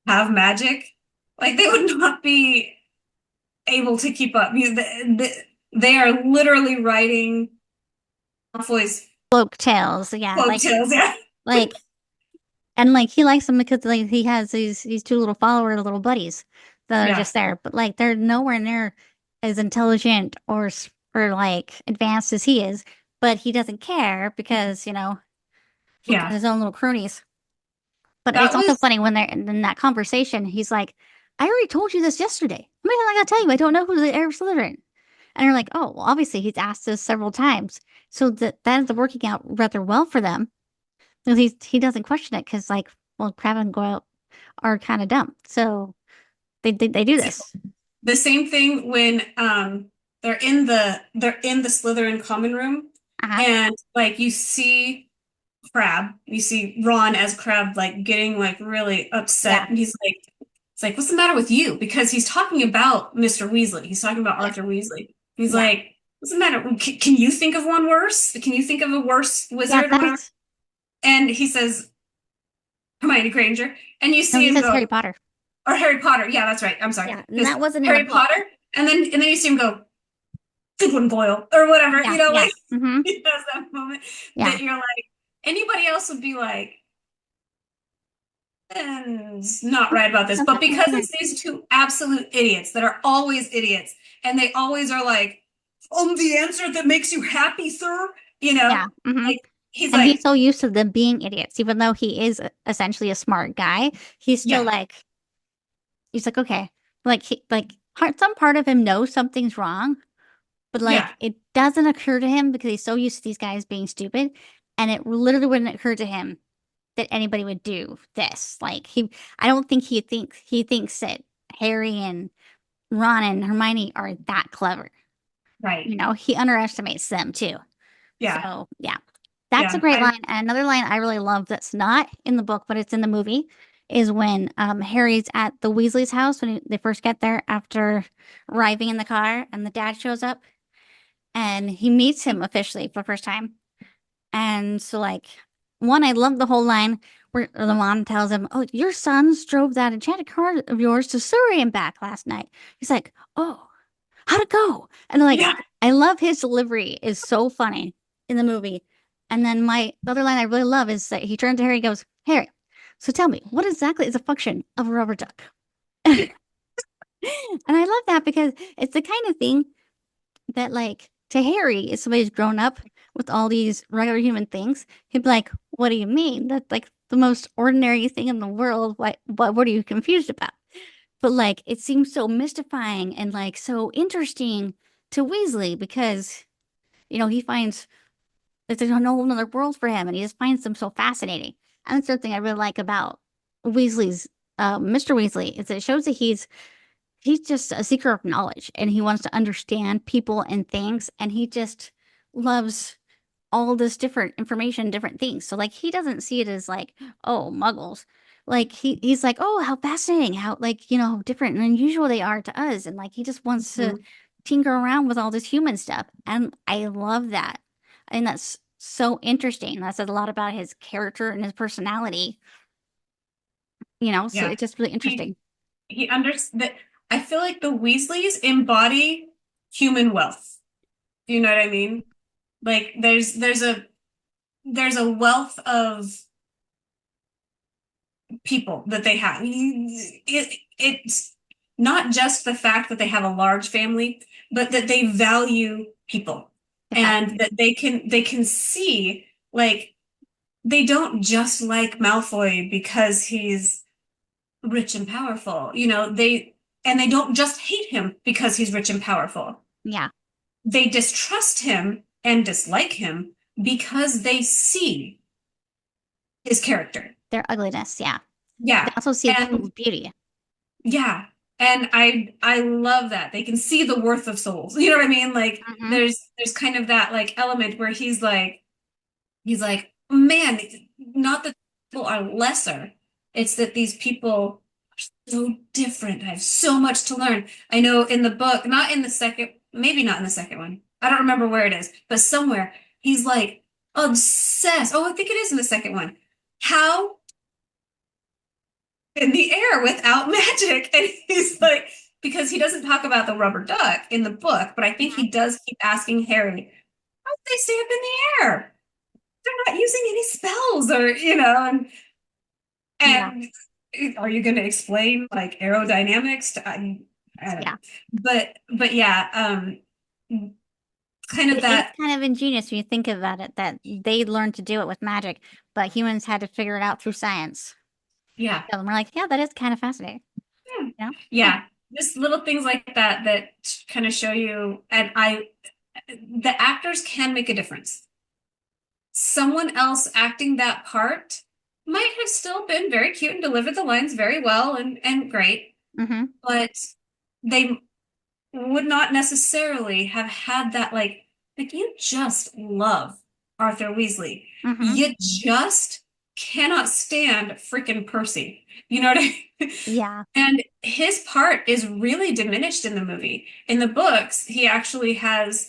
have magic, like they would not be able to keep up. They are literally writing Malfoy's folk tales. Yeah. folk tales. Yeah. Like, and like he likes them because like he has these two little follower little buddies that are Yeah. just there, but like they're nowhere near as intelligent or like advanced as he is. But he doesn't care because he got Yeah. his own little cronies. But That it's also was funny when they're in that conversation. He's like, "I already told you this yesterday. How many times I gotta tell you? I don't know who the heir of Slytherin." And you're like, "Oh, well, obviously he's asked this several times, so that is working out rather well for them." Because he doesn't question it because like, well, Crab and Goyle are kind of dumb, so they do this. the same thing when they're in the Slytherin common room, Uh-huh. and like you see Ron as Crabbe like getting like really upset, Yeah, and he's like, it's like, what's the matter with you? Because he's talking about Mr. Weasley. He's talking about yeah, Arthur Weasley. He's yeah, like, what's the matter? Can you think of one worse? Can you think of a worse yeah. wizard or whatever? That's And he says Hermione Granger, and you no. see He him says go, Harry Potter. or Harry Potter. Yeah, that's right. I'm sorry. Yeah, and Because that wasn't in the Harry book. Potter, and then you see him go, good one, Boyle, or whatever. Yeah, yeah. Like Mm-hmm. he has that moment Yeah, that you're like, anybody else would be like, not right about this. But because it's these two absolute idiots that are always idiots, and they always are like, the answer that makes you happy, sir. yeah. Mm-hmm. Like he's And he's like, so used to them being idiots, even though he is essentially a smart guy. He's still yeah, like, he's like, okay, like some part of him knows something's wrong, but like yeah, it doesn't occur to him because he's so used to these guys being stupid, and it literally wouldn't occur to him that anybody would do this. Like I don't think he thinks that Harry and Ron and Hermione are that clever. right, He underestimates them too. yeah, So yeah, that's a yeah. great line. And another line I really love that's not in the book, but it's in the movie is when Harry's at the Weasley's house when they first get there after arriving in the car, and the dad shows up and he meets him officially for the first time. And so, like, one, I love the whole line where the mom tells him, "Oh, your sons drove that enchanted car of yours to Surrey and back last night." He's like, "Oh, how'd it go?" And like, Yeah. I love his delivery is so funny in the movie. And then the other line I really love is that he turns to Harry and goes, "Harry, so tell me, what exactly is a function of a rubber duck?" And I love that because it's the kind of thing that, like, to Harry, if somebody's grown up with all these regular human things, he'd be like, "What do you mean? That's like the most ordinary thing in the world. What are you confused about?" But like, it seems so mystifying and like so interesting to Weasley because, he finds that there's no another world for him and he just finds them so fascinating. And that's something I really like about Weasley's, Mr. Weasley, is that it shows that he's just a seeker of knowledge and he wants to understand people and things and he just loves all this different information, different things. So like he doesn't see it as like, oh, muggles. Like he's like, oh, how fascinating, how like, different and unusual they are to us. And like he just wants to Mhm. tinker around with all this human stuff. And I love that. And that's so interesting. That says a lot about his character and his personality, so Yeah. it's just really He interesting. he understands that. I feel like the Weasleys embody human wealth. Do you know what I mean? Like there's a wealth of people that they have. It's not just the fact that they have a large family, but that they value people Yeah. and that they can see, like, they don't just like Malfoy because he's rich and powerful. They don't just hate him because he's rich and powerful. Yeah. They distrust him and dislike him because they see his character. Their ugliness. Yeah. They Yeah. also see And people's beauty. yeah. And I love that. They can see the worth of souls. You know what I mean? Like Hmm. there's kind of that like element where he's like, man, not that people are lesser. It's that these people are so different. I have so much to learn. I know in the book, not in the second, maybe not in the second one. I don't remember where it is, but somewhere he's like obsessed. Oh, I think it is in the second one. How in the air without magic? And he's like, because he doesn't talk about the rubber duck in the book, but I think Hmm. he does keep asking Harry, how do they stay up in the air? They're not using any spells or Yeah. and are you going to explain like aerodynamics I don't know. Yeah. But yeah, kind of It is that. kind of ingenious when you think about it that they learned to do it with magic, but humans had to figure it out through science. Yeah. So we're like, yeah, that is kind of fascinating. Yeah. You know? Yeah. Yeah. Just little things like that kind of show you, and the actors can make a difference. Someone else acting that part might have still been very cute and delivered the lines very well and great, Mm-hmm. but they would not necessarily have had that like you just love Arthur Weasley. Mm-hmm. You just cannot stand freaking Percy. You know what I mean? Yeah. And his part is really diminished in the movie. In the books, he actually has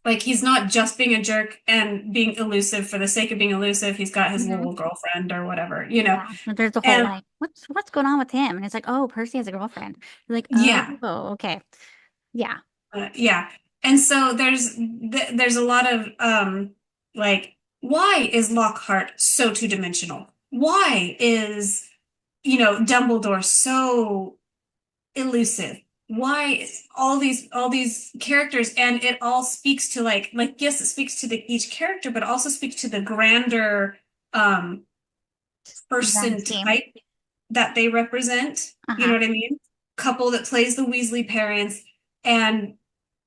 like he's not just being a jerk and being elusive for the sake of being elusive. He's got his Mm-hmm. little girlfriend or whatever. Yeah. But there's the whole And like, what's going on with him? And it's like, oh, Percy has a girlfriend. You're like, yeah, okay. Yeah. yeah. And so there's a lot of like, why is Lockhart so two-dimensional? Why is Dumbledore so elusive? Why is all these characters, and it all speaks to like yes, it speaks to each character, but also speaks to the grander um Grand person scheme. type that they represent. You know Uh-huh. what I mean? Couple that plays the Weasley parents, and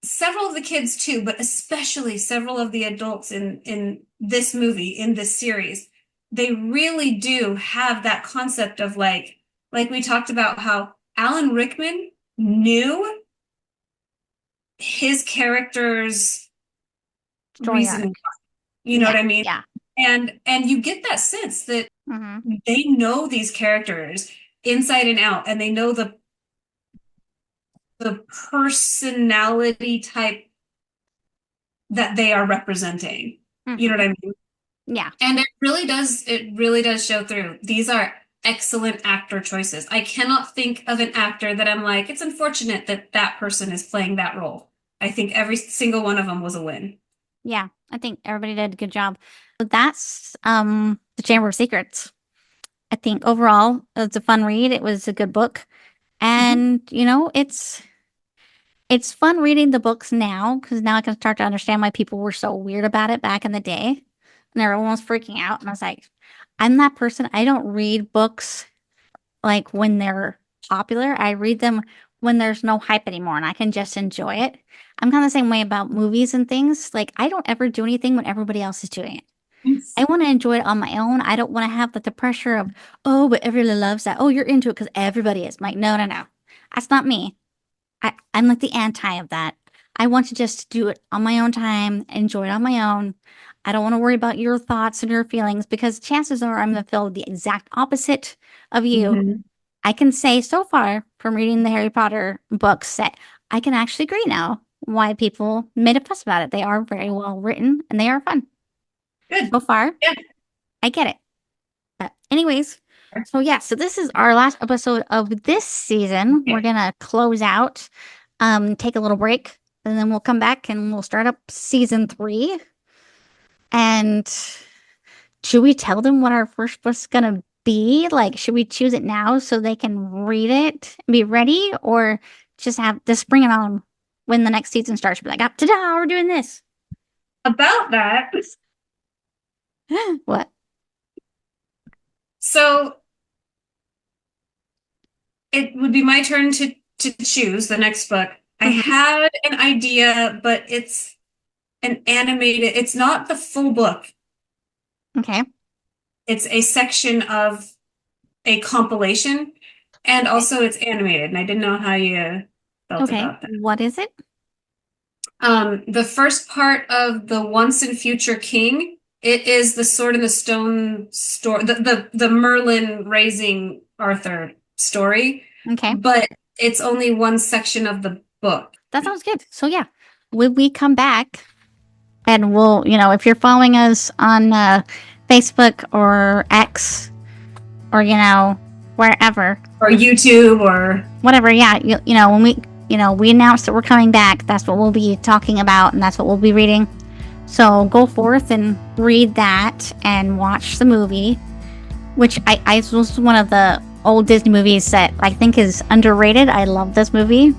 several of the kids too, but especially several of the adults in this movie, in this series. They really do have that concept of like we talked about how Alan Rickman knew his character's Story reason. arc. You know Yeah. what I mean? Yeah. And you get that sense that Mm-hmm. they know these characters inside and out, and they know the personality type that they are representing. You know Mm-hmm. what I mean? Yeah. And it really does show through. These are excellent actor choices. I cannot think of an actor that I'm like, it's unfortunate that that person is playing that role. I think every single one of them was a win. Yeah. I think everybody did a good job. But that's The Chamber of Secrets. I think overall it's a fun read. It was a good book. Mhm. And it's fun reading the books now because now I can start to understand why people were so weird about it back in the day. And everyone was freaking out. And I was like, I'm that person. I don't read books like when they're popular. I read them when there's no hype anymore and I can just enjoy it. I'm kind of the same way about movies and things. Like, I don't ever do anything when everybody else is doing it. I want to enjoy it on my own. I don't want to have the pressure of, oh, but everybody loves that. Oh, you're into it because everybody is. I'm like, no, no, no. That's not me. I'm like the anti of that. I want to just do it on my own time, enjoy it on my own. I don't want to worry about your thoughts and your feelings because chances are I'm going to feel the exact opposite of you. Mhm. I can say so far from reading the Harry Potter books that I can actually agree now why people made a fuss about it. They are very well written and they are fun. Good. So far, Yeah. I get it. But anyways, so yeah, so this is our last episode of this season. We're Okay. gonna close out, take a little break, and then we'll come back and we'll start up season 3. And should we tell them what our first book's gonna be? Like, should we choose it now so they can read it and be ready, or just bring it on when the next season starts? Be like, ah, ta-da, we're doing this. About that, What? so it would be my turn to choose the next book. I Hmm. had an idea, but it's an animated, it's not the full book. Okay. It's a section of a compilation, and Okay. also it's animated, and I didn't know how you felt Okay. about that. What is it? The first part of the Once and Future King, it is the Sword in the Stone story, the Merlin raising Arthur story, Okay. but it's only one section of the book. That sounds good. So yeah, when we come back and if you're following us on Facebook or X or wherever, Or YouTube or whatever, yeah, when we announce that we're coming back, that's what we'll be talking about and that's what we'll be reading. So go forth and read that and watch the movie, which I was one of the old Disney movies that I think is underrated. I love this movie.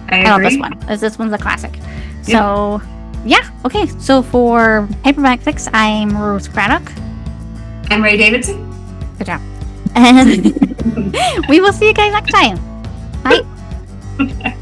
I I love this agree. one. This one's a classic. Yep. So, yeah. Okay. So for Paperback Fix, I'm Ruth Craddock. I'm Rae Davidson. Good job. And we will see you guys next time. Bye.